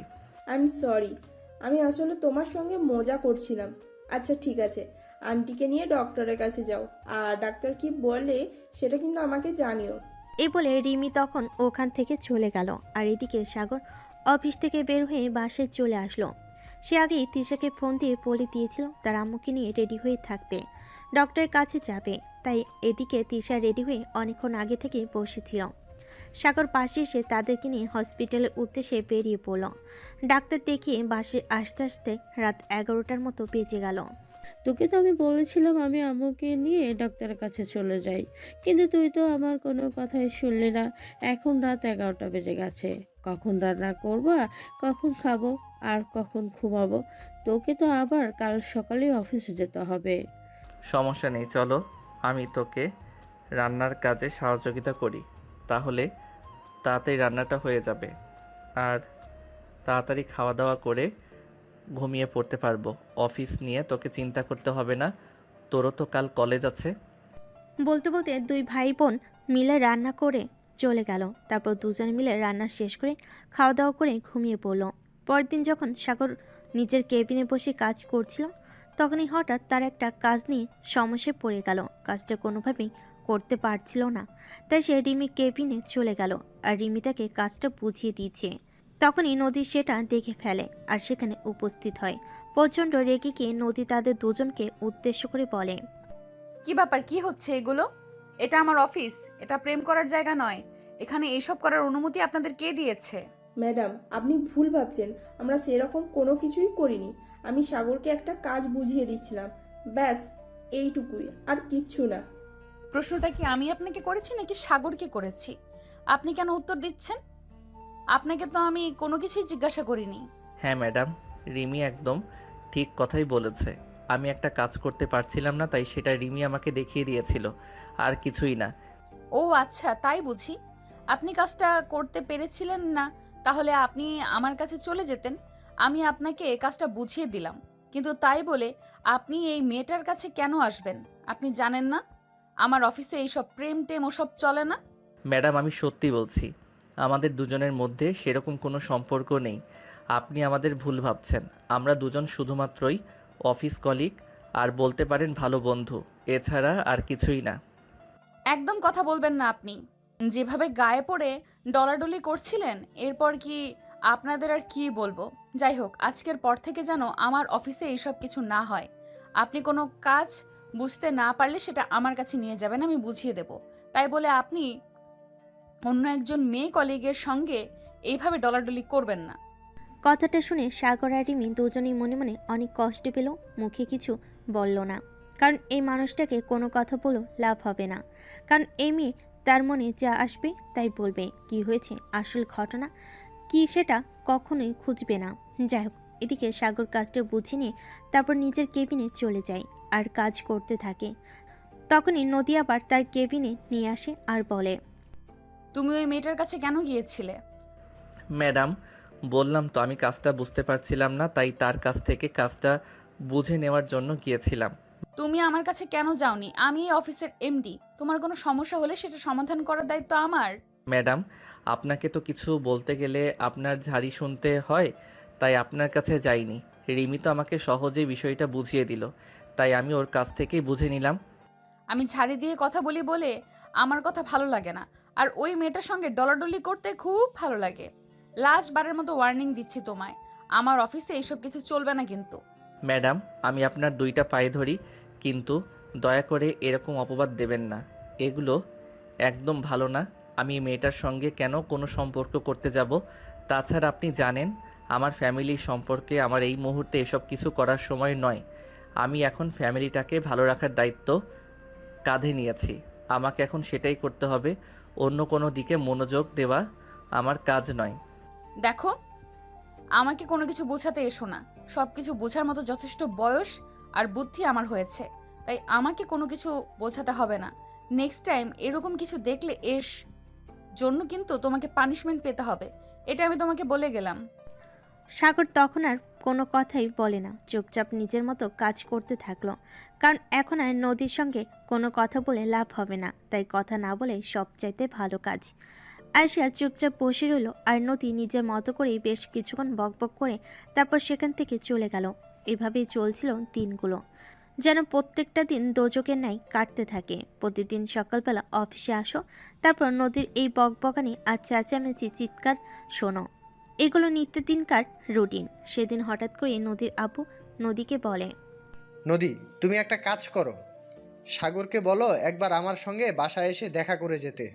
আই এম সরি, আমি আসলে তোমার সঙ্গে মজা করছিলাম। আচ্ছা ঠিক আছে, আন্টিকে নিয়ে ডক্টরের কাছে যাও, আর ডাক্তার কি বলে সেটা কিন্তু আমাকে জানিও। এই বলে রিমি তখন ওখান থেকে চলে গেল। আর এদিকে সাগর অফিস থেকে বের হয়ে বাসায় চলে আসলো। সে আগেই তিশাকে ফোন দিয়ে বলে দিয়েছিল তার আম্মুকে নিয়ে রেডি হয়ে থাকতে, ডক্টরের কাছে যাবে। তাই এদিকে তিশা রেডি হয়ে অনেকক্ষণ আগে থেকে বসেছিল। সাগর পাশে এসে তাদেরকে নিয়ে হসপিটালের উদ্দেশ্যে বেরিয়ে পড়ল। ডাক্তার দেখিয়ে বাসে আসতে আসতে রাত 11টার মতো বেজে গেল। তোকে তো আমি বলেছিলাম আমি আম্মুকে নিয়ে ডাক্তারের কাছে চলে যাই, কিন্তু তুই তো আমার কোনো কথাই শুনলি না। এখন রাত 11টা বেজে গেছে, কখন রান্না করবা, কখন খাবো, আর কখন ঘুমাবো? তোকে তো আবার কাল সকালে অফিসে যেতে হবে। সমস্যা নেই, চলো আমি তোকে রান্নার কাজে সহযোগিতা করি, তাহলে তাড়াতাড়ি রান্নাটা হয়ে যাবে আর তাড়াতাড়ি খাওয়া দাওয়া করে ঘুমিয়ে পড়তে পারবো। অফিস নিয়ে তোকে চিন্তা করতে হবে না, তোরও তো কাল কলেজ আছে। বলতে বলতে দুই ভাই বোন মিলে রান্না করে চলে গেল। তারপর দুজন মিলে রান্না শেষ করে খাওয়া দাওয়া করে ঘুমিয়ে পড়ল। পরের দিন যখন সাগর নিজের কেবিনে বসে কাজ করছিল, তখনই হঠাৎ তার একটা কাজ নিয়ে সমস্যায় পড়ে গেল। কাজটা কোনোভাবেই করতে পারছিল না, তাই সে রিমির কেবিনে চলে গেল আর রিমি তাকে কাজটা বুঝিয়ে দিচ্ছে। তখনই নদী সেটা দেখে ফেলে আর সেখানে উপস্থিত হয়। প্রচণ্ড রেগে গিয়ে নদী তাদের দুজনকে উদ্দেশ্য করে বলে, কি ব্যাপার, কি হচ্ছে এগুলো? এটা আমার অফিস, এটা প্রেম করার জায়গা নয়। এখানে এইসব করার অনুমতি আপনাদের কে দিয়েছে? ম্যাডাম আপনি ভুল ভাবছেন, আমরা সেরকম কোনো কিছুই করিনি। আমি সাগরকে একটা কাজ বুঝিয়ে দিচ্ছিলাম, ব্যাস এইটুকুই, আর কিচ্ছু না। প্রশ্নটা কি আমি আপনাকে করেছি নাকি সাগরকে করেছি? আপনি কেন উত্তর দিচ্ছেন? আপনাকে তো আমি কোনো কিছুই জিজ্ঞাসা করিনি। হ্যাঁ ম্যাডাম, রিমি একদম ঠিক কথাই বলেছে। আমি একটা কাজ করতে পারছিলাম না, তাই সেটা রিমি আমাকে দেখিয়ে দিয়েছিল, আর কিছুই না। ও আচ্ছা, তাই বুঝি। আপনি কাজটা করতে পেরেছিলেন না, তাহলে আপনি আমার কাছে চলে যেতেন। আমি আপনাকে এই কাজটা বুঝিয়ে দিলাম, কিন্তু তাই বলে আপনি এই মেয়েটার কাছে কেন আসবেন? আপনি জানেন না আমার অফিসে এইসব প্রেম টেম ওসব চলে না। ম্যাডাম আমি সত্যি বলছি, আমাদের দুজনের মধ্যে সেরকম কোনো সম্পর্ক নেই। আপনি আমাদের ভুল ভাবছেন। আমরা দুজন শুধুমাত্রই অফিস কলিগ আর বলতে পারেন ভালো বন্ধু, এছাড়া আর কিছুই না। একদম কথা বলবেন না আপনি। যেভাবে গায়ে পড়ে ডলাডলি করছিলেন, এরপর কি আপনাদের আর কি বলবো। যাই হোক, আজকের পর থেকে যেন আমার অফিসে এইসব কিছু না হয়। আপনি কোনো কাজ বুঝতে না পারলে সেটা আমার কাছে নিয়ে যাবেন, আমি বুঝিয়ে দেব। তাই বলে আপনি অন্য একজন মেয়ে কলিগের সঙ্গে এইভাবে ডলাডলি করবেন না। কথাটা শুনে সাগর আর রিমি দুজনেই মনে মনে অনেক কষ্ট পেল, মুখে কিছু বলল না। কারণ এই মানুষটাকে কোনো কথা বলেও লাভ হবে না। কারণ এই মেয়ে তার মনে যা আসবে তাই বলবে, কি হয়েছে আসল ঘটনা কি সেটা কখনোই খুঁজবে না। যাই হোক, এদিকে সাগর কাজটা বুঝে নিয়ে তারপর নিজের কেবিনে চলে যায় আর কাজ করতে থাকে। তখনই নদী আবার তার কেবিনে নিয়ে আসে আর বলে, তুমি ওই মেয়েটার কাছে কেন গিয়েছিলে? ম্যাডাম বললাম তো, আমি কাজটা বুঝতে পারছিলাম না, তাই তার কাছ থেকে কাজটা বুঝে নেওয়ার জন্য গিয়েছিলাম। তুমি আমার কাছে কেন যাওনি? আমি এই অফিসের এমডি। তোমার কোনো সমস্যা হলে সেটা সমাধান করার দায়িত্ব আমার। ম্যাডাম আপনাকে তো কিছু বলতে গেলে আপনার ঝাড়ি শুনতে হয়, তাই আপনার কাছে যাইনি। রিমি তো আমাকে সহজেই বিষয়টা বুঝিয়ে দিল, তাই আমি ওর কাছ থেকেই বুঝে নিলাম। আমি ঝাড়ি দিয়ে কথা বলি বলে আমার কথা ভালো লাগে না, আর ওই মেয়েটার সঙ্গে ডলাডলি করতে খুব ভালো লাগে। লাস্ট বারের মতো ওয়ার্নিং দিচ্ছি তোমায়, আমার অফিসে এইসব কিছু চলবে না কিন্তু। ম্যাডাম আমি আপনার দুইটা পায়ে ধরি, কিন্তু দয়া করে এরকম অপবাদ দেবেন না। এগুলো একদম ভালো না। আমি এই মেয়েটার সঙ্গে কেন কোনো সম্পর্ক করতে যাব? তাছাড়া আপনি জানেন আমার ফ্যামিলির সম্পর্কে আমার এই মুহূর্তে এসব কিছু করার সময় নয়। আমি এখন ফ্যামিলিটাকে ভালো রাখার দায়িত্ব কাঁধে নিয়েছি, আমাকে এখন সেটাই করতে হবে। অন্য কোনো দিকে মনোযোগ দেওয়া আমার কাজ নয়। দেখো, আমাকে কোনো কিছু বোঝাতে এসো না। সব কিছু বোঝার মতো যথেষ্ট বয়স আর বুদ্ধি আমার হয়েছে, তাই আমাকে কোনো কিছু বোঝাতে হবে না। নেক্সট টাইম এরকম কিছু দেখলে জন্য কিন্তু তোমাকে পানিশমেন্ট পেতে হবে, এটা আমি তোমাকে বলে গেলাম। সাগর তখন আর কোনো কথাই বলে না, চুপচাপ নিজের মতো কাজ করতে থাকলো। কারণ এখন আর নদীর সঙ্গে কোনো কথা বলে লাভ হবে না, তাই কথা না বলে সবচাইতে ভালো কাজ। আয়শা চুপচাপ বসে রইল আর নদী নিজের মতো করেই বেশ কিছুক্ষণ বকবক করে তারপর সেখান থেকে চলে গেল। এভাবেই চলছিল দিনগুলো, যেন প্রত্যেকটা দিন দোজকের ন্যায় কাটতে থাকে। প্রতিদিন সকালবেলা অফিসে আসো, তারপর নদীর এই বকবকানি আর চেঁচামেচি চিৎকার শোনো, এগুলো নিত্যদিনকার রুটিন। সেদিন হঠাৎ করে নদীর আব্বু নদীকে বলে, নদী তুমি একটা কাজ করো, সাগরকে বলো একবার আমার সঙ্গে বাসায় এসে দেখা করে যেতে।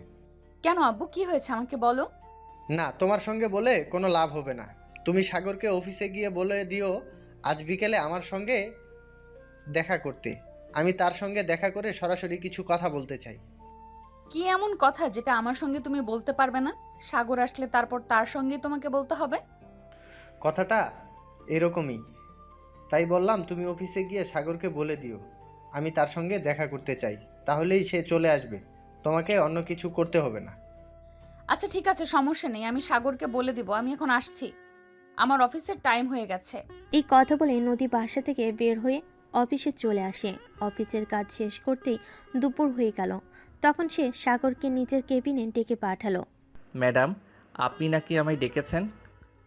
কেন আব্বু, কি হয়েছে আমাকে বলো। না, তোমার সঙ্গে বলে কোনো লাভ হবে না। তুমি সাগরকে অফিসে গিয়ে বলে দিও আজ বিকেলে আমার সঙ্গে দেখা করতে। আমি তার সঙ্গে দেখা করে সরাসরি কিছু কথা বলতে চাই। কি এমন কথা যেটা আমার সঙ্গে তুমি বলতে পারবে না? সাগর আসলে তারপর তার সঙ্গে তোমাকে বলতে হবে। কথাটা এরকমই, তাই বললাম তুমি অফিসে গিয়ে সাগরকে বলে দিও আমি তার সঙ্গে দেখা করতে চাই, তাহলেই সে চলে আসবে, তোমাকে অন্য কিছু করতে হবে না। আচ্ছা ঠিক আছে, সমস্যা নেই, আমি সাগরকে বলে দিব। আমি এখন আসছি, আমার অফিসের টাইম হয়ে গেছে। এই কথা বলে নদী বাসা থেকে বের হয়ে অফিসে চলে আসে। অফিসের কাজ শেষ করতেই দুপুর হয়ে গেল। তখন সে সাগরকে নিজের কেবিনে ডেকে পাঠালো। ম্যাডাম আপনি নাকি আমায় ডেকেছেন?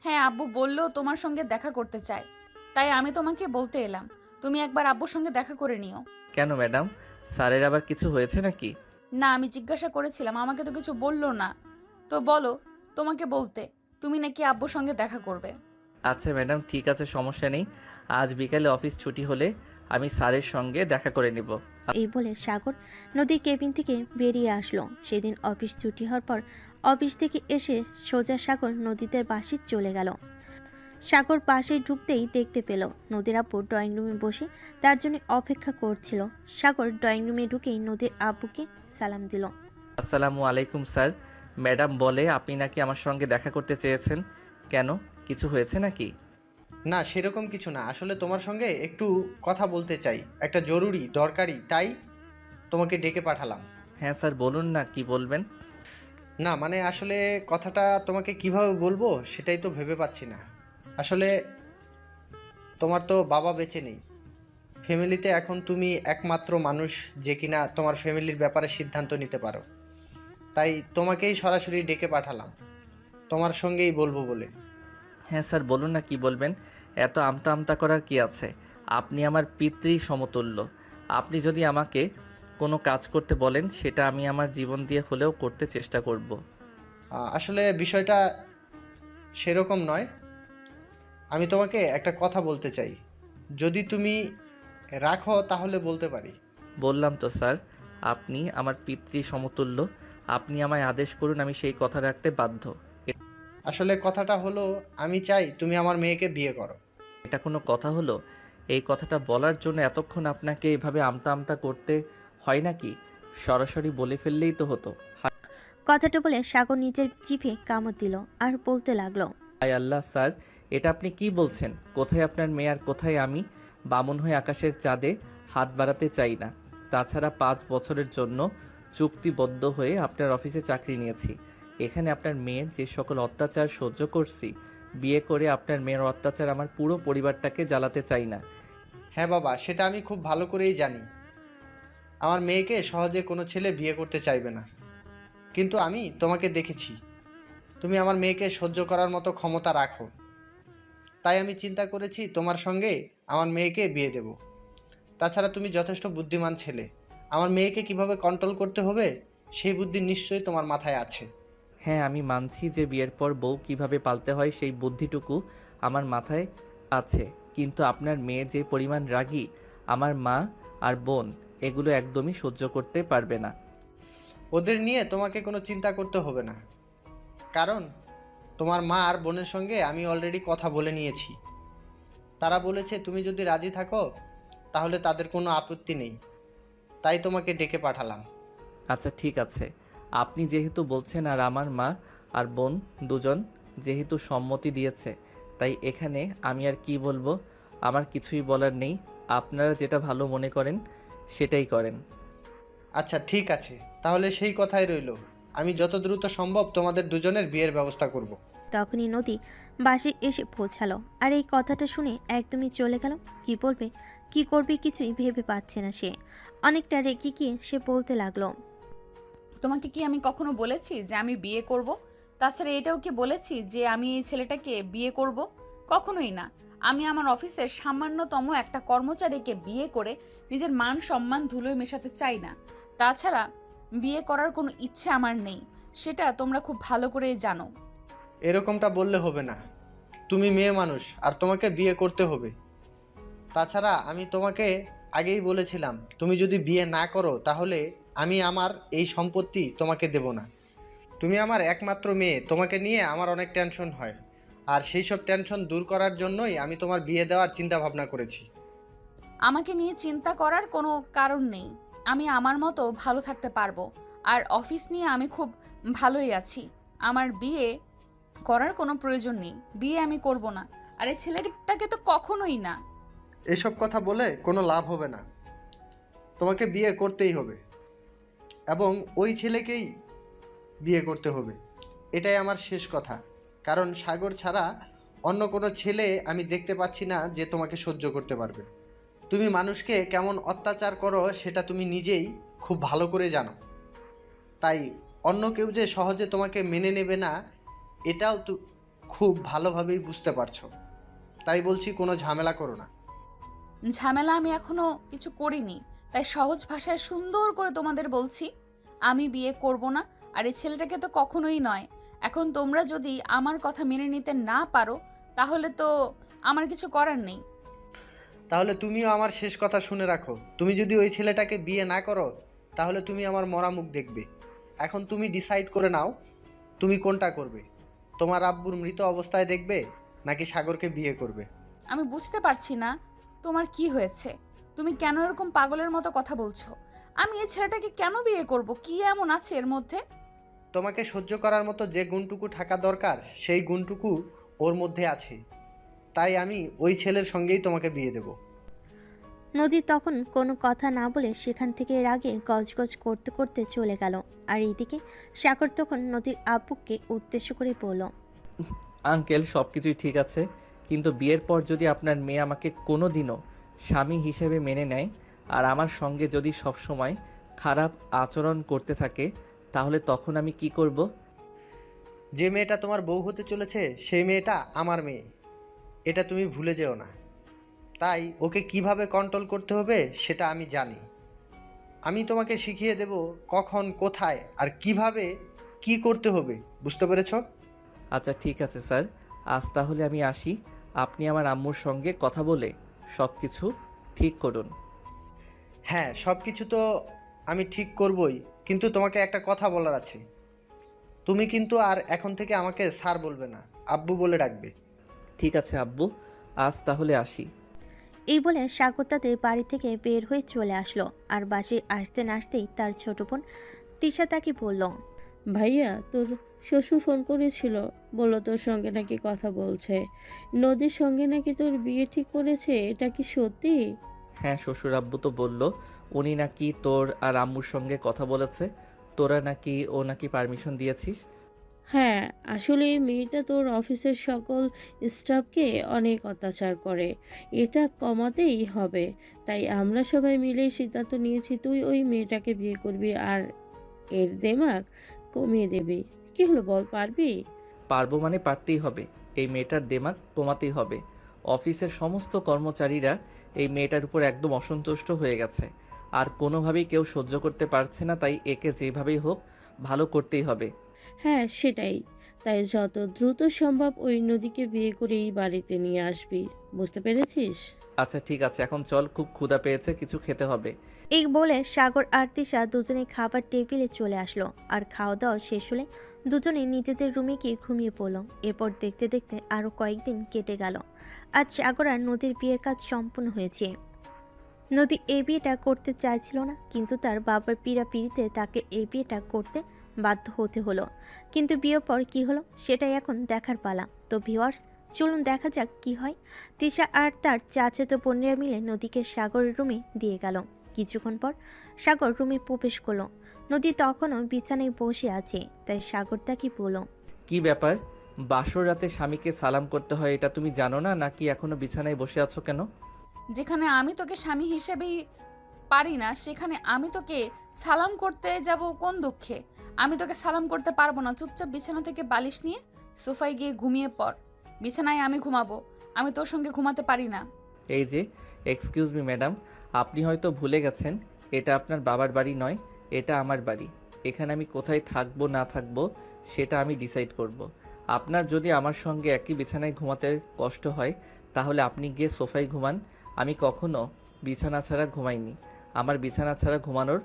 হ্যাঁ, আব্বু বললো তোমার সঙ্গে দেখা করতে চায়, তাই আমি তোমাকে বলতে এলাম। তুমি একবার আব্বুর সঙ্গে দেখা করে নিও। কেন ম্যাডাম, স্যারের আবার কিছু হয়েছে নাকি? না, আমি জিজ্ঞাসা করেছিলাম, আমাকে তো কিছু বললো না। তো বলো তোমাকে বলতে, তুমি নাকি আব্বুর সঙ্গে দেখা করবে। আচ্ছা ম্যাডাম ঠিক আছে, সমস্যা নেই। আজ বিকালে অফিস ছুটি হলে আমি স্যারের সঙ্গে দেখা করে নিব। এই বলে সাগর নদীর কেবিন থেকে বেরিয়ে আসলো। সেদিন অফিস ছুটি হওয়ার পর অফিস থেকে এসে সোজা সাগর নদীদের বাসে চলে গেল। সাগর বাসে ঢুকতেই দেখতে পেল নদীর আব্বু ড্রয়িং রুমে বসে তার জন্য অপেক্ষা করছিল। সাগর ড্রয়িং রুমে ঢুকেই নদীর আব্বুকে সালাম দিল। আসসালামু আলাইকুম স্যার। ম্যাডাম বলে আপনি নাকি আমার সঙ্গে দেখা করতে চেয়েছেন, কেন কিছু হয়েছে নাকি? না, সেরকম কিছু না, আসলে তোমার সঙ্গে একটু কথা বলতে চাই, একটা জরুরি দরকারি, তাই তোমাকে ডেকে পাঠালাম। হ্যাঁ স্যার বলুন না, কি বলবেন? না মানে আসলে কথাটা তোমাকে কিভাবে বলবো সেটাই তো ভেবে পাচ্ছি না। আসলে তোমার তো বাবা বেঁচে নেই। ফ্যামিলিতে এখন তুমি একমাত্র মানুষ যে কিনা তোমার ফ্যামিলির ব্যাপারে সিদ্ধান্ত নিতে পারো। তাই তোমাকেই সরাসরি ডেকে পাঠালাম তোমার সঙ্গেই বলবো বলে। হ্যাঁ স্যার, বলুন না কি বলবেন। এত আমতা আমতা করার কি আছে? আপনি আমার পিতৃ সমতুল্য। আপনি যদি আমাকে কোনো কাজ করতে বলেন, সেটা আমি আমার জীবন দিয়ে হলেও করতে চেষ্টা করব। আসলে বিষয়টা সেরকম নয়। আমি তোমাকে একটা কথা বলতে চাই, যদি তুমি রাখো তাহলে বলতে পারি। বললাম তো স্যার, আপনি আমার পিতৃ সমতুল্য। আপনি আমায় আদেশ করুন, আমি সেই কথা রাখতে বাধ্য। আসলে কথাটা হলো, আমি চাই তুমি আমার মেয়েকে বিয়ে করো। এটা কোনো কথা হলো? এই কথাটা বলার জন্য এতক্ষণ আপনাকে এভাবে আমতা আমতা করতে হয় নাকি? সরাসরি বলে ফেললেই তো হতো। কথাটা বলে সাগর নিজের জিভে কামড় দিল আর বলতে লাগলো, হায় আল্লাহ স্যার, এটা আপনি কি বলছেন? কোথায় আপনার মেয়ে আর কোথায় আমি? বামুন হয়ে আকাশের চাঁদে হাত বাড়াতে চাই না। তাছাড়া 5 বছরের জন্য চুক্তিবদ্ধ হয়ে আপনার অফিসে চাকরি নিয়েছি। এখানে আপনার মেয়ের যে সকল অত্যাচার সহ্য করছি, বিয়ে করে আপনার মেয়ের অত্যাচার আমার পুরো পরিবারটাকে জ্বালাতে চাই না। হ্যাঁ বাবা, সেটা আমি খুব ভালো করেই জানি। আমার মেয়েকে সহজে কোনো ছেলে বিয়ে করতে চাইবে না, কিন্তু আমি তোমাকে দেখেছি তুমি আমার মেয়েকে সহ্য করার মতো ক্ষমতা রাখো। তাই আমি চিন্তা করেছি তোমার সঙ্গে আমার মেয়েকে বিয়ে দেব। তাছাড়া তুমি যথেষ্ট বুদ্ধিমান ছেলে, আমার মেয়েকে কিভাবে কন্ট্রোল করতে হবে সেই বুদ্ধি নিশ্চয়ই তোমার মাথায় আছে। হ্যাঁ, আমি মানছি যে বিয়ের পর বউ কিভাবে পালতে হয় সেই বুদ্ধিটুকু আমার মাথায় আছে, কিন্তু আপনার মেয়ে যে পরিমাণ রাগী, আমার মা আর বোন এগুলো একদমই সহ্য করতে পারবে না। ওদের নিয়ে তোমাকে কোনো চিন্তা করতে হবে না, কারণ তোমার মা আর বোনের সঙ্গে আমি অলরেডি কথা বলে নিয়েছি। তারা বলেছে তুমি যদি রাজি থাকো তাহলে তাদের কোনো আপত্তি নেই, তাই তোমাকে ডেকে পাঠালাম। আচ্ছা ঠিক আছে, আপনি যেহেতু বলছেন আর আমার মা আর বোন দুজন যেহেতু সম্মতি দিয়েছে, তাই এখানে আমি আর কি বলবো? আমার কিছুই বলার নেই। আপনারা যেটা ভালো মনে করেন সেটাই করেন। আচ্ছা ঠিক আছে, তাহলে সেই কথাই রইল। আমি যত দ্রুত সম্ভব তোমাদের দুজনের বিয়ের ব্যবস্থা করব। তখনই নদী বাসে এসে পৌঁছালো আর এই কথাটা শুনে একদমই চলে গেল। কি বলবে কি করবে কিছুই ভেবে পাচ্ছে না সে। অনেকটা রেগে গিয়ে সে বলতে লাগলো, তোমাকে কি আমি কখনো বলেছি যে আমি বিয়ে করব? তাছাড়া এটাও কি বলেছি যে আমি এই ছেলেটাকে বিয়ে করব? কখনোই না। আমি আমার অফিসের সামান্যতম একটা কর্মচারীকে বিয়ে করে নিজের মান সম্মান ধুলোয় মেশাতে চাই না। তাছাড়া বিয়ে করার কোনো ইচ্ছে আমার নেই, সেটা তোমরা খুব ভালো করেই জানো। এরকমটা বললে হবে না, তুমি মেয়ে মানুষ আর তোমাকে বিয়ে করতে হবে। তাছাড়া আমি তোমাকে আগেই বলেছিলাম তুমি যদি বিয়ে না করো তাহলে আমি আমার এই সম্পত্তি তোমাকে দেব না। তুমি আমার একমাত্র মেয়ে, তোমাকে নিয়ে আমার অনেক টেনশন হয়, আর সেই সব টেনশন দূর করার জন্যই আমি তোমার বিয়ে দেওয়ার চিন্তা ভাবনা করেছি। আমাকে নিয়ে চিন্তা করার কোনো কারণ নেই। আমি আমার মতো ভালো থাকতে পারবো, আর অফিস নিয়ে আমি খুব ভালোই আছি। আমার বিয়ে করার কোনো প্রয়োজন নেই, বিয়ে আমি করব না। আর এই ছেলেটাকে তো কখনোই না। এসব কথা বলে কোনো লাভ হবে না, তোমাকে বিয়ে করতেই হবে এবং ওই ছেলেকেই বিয়ে করতে হবে। এটাই আমার শেষ কথা, কারণ সাগর ছাড়া অন্য কোনো ছেলে আমি দেখতে পাচ্ছি না যে তোমাকে সহ্য করতে পারবে। তুমি মানুষকে কেমন অত্যাচার করো সেটা তুমি নিজেই খুব ভালো করে জানো, তাই অন্য কেউ যে সহজে তোমাকে মেনে নেবে না এটাও তো খুব ভালোভাবেই বুঝতে পারছো। তাই বলছি কোনো ঝামেলা করো না। ঝামেলা আমি এখনো কিছু করিনি, তাই সহজ ভাষায় সুন্দর করে তোমাদের বলছি আমি বিয়ে করব না। আর এই ছেলেটাকে তো কখনোই নয়। এখন তোমরা যদি আমার কথা মেনে নিতে না পারো তাহলে তো আমার কিছু করার নেই। তাহলে তুমিও আমার শেষ কথা শুনে রাখো, তুমি যদি ওই ছেলেটাকে বিয়ে না করো তাহলে তুমি আমার মরা মুখ দেখবে। এখন তুমি ডিসাইড করে নাও তুমি কোনটা করবে, তোমার আব্বুর মৃত অবস্থায় দেখবে নাকি সাগরকে বিয়ে করবে। আমি বুঝতে পারছি না তোমার কি হয়েছে, তুমি কেন এরকম পাগলের মতো কথা বলছো? আমি এই ছেলেটাকে কেন বিয়ে করব? কি এমন আছে এর মধ্যে? তোমাকে সহ্য করার মতো যে গুণটুকু থাকা দরকার সেই গুণটুকু ওর মধ্যে আছে, তাই আমি ওই ছেলের সঙ্গেই তোমাকে বিয়ে দেব। নদী তখন কোনো কথা না বলে সেখান থেকে রাগে গজগজ করতে করতে চলে গেল। আর এইদিকে সাগর তখন নদীর আব্বুকে উদ্দেশ্য করে বলল, আঙ্কেল, সব কিছুই ঠিক আছে, কিন্তু বিয়ের পর যদি আপনার মেয়ে আমাকে কোনো দিনও স্বামী হিসেবে মেনে নেয় আর আমার সঙ্গে যদি সবসময় খারাপ আচরণ করতে থাকে, তাহলে তখন আমি কি করব? যে মেয়েটা তোমার বউ হতে চলেছে সেই মেয়েটা আমার মেয়ে, এটা তুমি ভুলে যেও না। তাই ওকে কিভাবে কন্ট্রোল করতে হবে সেটা আমি জানি। আমি তোমাকে শিখিয়ে দেব কখন, কোথায় আর কিভাবে কি করতে হবে, বুঝতে পেরেছো? আচ্ছা ঠিক আছে স্যার, আজ তাহলে আমি আসি। আপনি আমার আম্মুর সঙ্গে কথা বলে সব কিছু ঠিক করুন। হ্যাঁ, সব কিছু তো আমি ঠিক করবই, কিন্তু তোমাকে একটা কথা বলার আছে। তুমি কিন্তু আর এখন থেকে আমাকে স্যার বলবে না, আব্বু বলে ডাকবে। ঠিক আছে আব্বু, আজ তাহলে আসি। এই বলে সাগর তাদের বাড়ি থেকে বের হয়ে চলে আসলো। আর বাসে আসতে না আসতেই তার ছোট বোন তিশা তাকে বলল, ভাইয়া, তোর শ্বশুর ফোন করেছিল, বললো তোর সঙ্গে নাকি কথা বলছে, নদীর সঙ্গে নাকি তোর বিয়ে ঠিক করেছে, এটা কি সত্যি? হ্যাঁ, শ্বশুর আব্বু তো বলল উনি নাকি তোর আর আম্মুর সঙ্গে কথা বলেছে, তোরা নাকি ও নাকি পারমিশন দিয়েছিস। হ্যাঁ, আসলে এই মেয়েটা তোর অফিসের সকল স্টাফকে অনেক অত্যাচার করে, এটা কমাতেই হবে। তাই আমরা সবাই মিলে সিদ্ধান্ত নিয়েছি তুই ওই মেয়েটাকে বিয়ে করবি আর এর দেমাগ কমিয়ে দেবি। কি হলো বল, পারবি? পারবো মানে পারতেই হবে, এই মেয়েটার দেমাগ কমাতেই হবে। অফিসের সমস্ত কর্মচারীরা এই মেয়েটার উপর একদম অসন্তুষ্ট হয়ে গেছে, আর কোনোভাবেই কেউ সহ্য করতে পারছে না, তাই একে যেভাবেই হোক ভালো করতেই হবে। হ্যাঁ সেটাই, তাই যত দ্রুত সম্ভব ওই নদীকে বিয়ে করে এই বাড়িতে নিয়ে আসবি, বুঝতে পেরেছিস? আচ্ছা ঠিক আছে, এখন চল, খুব ক্ষুধা পেয়েছে, কিছু খেতে হবে। এই বলে সাগর আর তিশা দুজনে খাবার টেবিলে চলে আসলো। আর খাওয়া দাওয়া শেষ হলে দুজনে নিজেদের রুমে গিয়ে ঘুমিয়ে পড়ল। এরপর দেখতে দেখতে আরও কয়েকদিন কেটে গেল। আজ সাগর আর নদীর বিয়ের কাজ সম্পূর্ণ হয়েছে। নদী এই বিয়েটা করতে চাইছিল না, কিন্তু তার বাবার পীড়াপিড়িতে তাকে এই বিয়েটা করতে বাধ্য হতে হলো। কিন্তু বিয়ের পর কি হলো সেটাই এখন দেখার পালা। তো ভিউয়ার্স, চলুন দেখা যাক কি হয়। তিশা আর তার চাচাতো বোনেরা মিলে নদীকে সাগরের রুমে দিয়ে গেল। কিছুক্ষণ পর সাগর রুমে প্রবেশ করলো। নদী তখনও বিছানায় বসে আছে, তাই সাগর তাকে বলল, কি ব্যাপার, বাসর রাতে স্বামীকে সালাম করতে হয় এটা তুমি জানো না, নাকি এখনো বিছানায় বসে আছো কেন? যেখানে আমি তোকে স্বামী হিসেবেই পারি না, সেখানে আমি তোকে সালাম করতে যাব কোন দুঃখে? আমি তোকে সালাম করতে পারবো না। চুপচাপ বিছানা থেকে বালিশ নিয়ে সোফায় গিয়ে ঘুমিয়ে পড়। বিছানায় আমি ঘুমাবো, আমি তোর সঙ্গে ঘুমাতে পারি না। এই যে, এক্সকিউজ মি ম্যাডাম, আপনি হয়তো ভুলে গেছেন এটা আপনার বাবার বাড়ি নয়, এটা আমার বাড়ি। এখানে আমি কোথায় থাকবো না থাকবো সেটা আমি ডিসাইড করব। আপনার যদি আমার সঙ্গে একই বিছানায় ঘুমাতে কষ্ট হয় তাহলে আপনি গিয়ে সোফায় ঘুমান। আমি কখনো বিছানা ছাড়া ঘুমাইনি, আমার বিছানা ছাড়া ঘুমানোর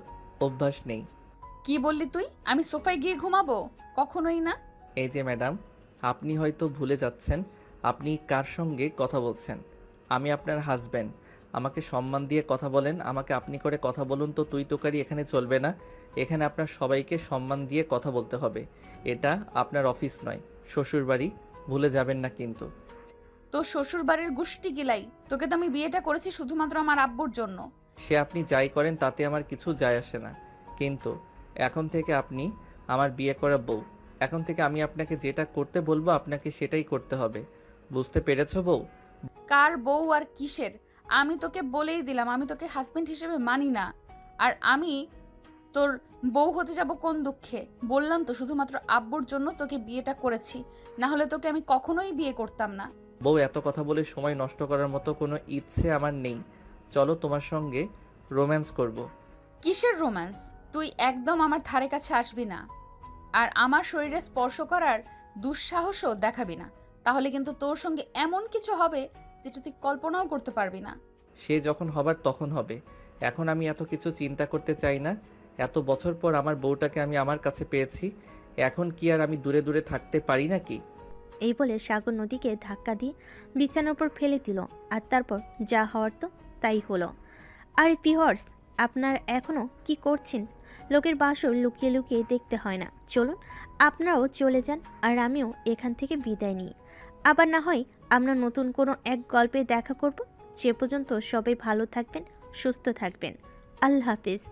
অভ্যাস নেই। কি বললি তুই? আমি সোফায় গিয়ে ঘুমাবো? কখনোই না। এই যে ম্যাডাম, আপনি হয়তো ভুলে যাচ্ছেন আপনি কার সঙ্গে কথা বলছেন। আমি আপনার হাজব্যান্ড, আমাকে সম্মান দিয়ে কথা বলেন, আমাকে আপনি করে কথা বলুন তো। তুই তোকারি এখানে চলবে না, এখানে আপনার সবাইকে সম্মান দিয়ে কথা বলতে হবে। এটা আপনার অফিস নয়, শ্বশুর বাড়ি, ভুলে যাবেন না কিন্তু। তোর শ্বশুর বাড়ির গুষ্টি গিলাই, তোকে তো আমি বিয়েটা করেছি শুধুমাত্র আমার আব্বুর জন্য। সে আপনি যাই করেন তাতে আমার কিছু যায় আসে না, কিন্তু এখন থেকে আপনি আমার বিয়ে করা বউ। এখন থেকে আমি আপনাকে যেটা করতে বলবো আপনাকে সেটাই করতে হবে, বুঝতে পেরেছো বউ? কার বউ আর কিসের? আমি তোকে বলেই দিলাম আমি তোকে হাজবেন্ড হিসেবে মানি না। আর আমি তোর বউ হতে যাব কোন দুঃখে? বললাম তো শুধুমাত্র আব্বুর জন্য তোকে বিয়েটা করেছি, না হলে তোকে আমি কখনোই বিয়ে করতাম না। বউ, এত কথা বলে সময় নষ্ট করার মতো কোনো ইচ্ছে আমার নেই। চলো তোমার সঙ্গে রোম্যান্স করব। কিসের রোম্যান্স? তুই একদম আমার ধারে কাছে আসবি না, আর আমার শরীরে স্পর্শ করার দুঃসাহসও দেখাবি না। তাহলে কিন্তু তোর সঙ্গে এমন কিছু হবে যেটা তুই কল্পনাও করতে পারবি না। সে যখন হবার তখন হবে, এখন আমি এত কিছু চিন্তা করতে চাই না। এত বছর পর আমার বউটাকে আমি আমার কাছে পেয়েছি, এখন কি আর আমি দূরে দূরে থাকতে পারি নাকি? এই বলে সাগর নদীকে ধাক্কা দিয়ে বিছানার উপর ফেলে দিল। আর তারপর যা হওয়ার তো তাই হলো। আর ভিউয়ার্স, আপনার এখনও কি করছেন? লোকের বাসর লুকিয়ে লুকিয়ে দেখতে হয় না। চলুন আপনারাও চলে যান, আর আমিও এখান থেকে বিদায় নিই। আবার না হয় আমরা নতুন কোনো এক গল্পে দেখা করব। সে পর্যন্ত সবাই ভালো থাকবেন, সুস্থ থাকবেন। আল্লাহ হাফিজ।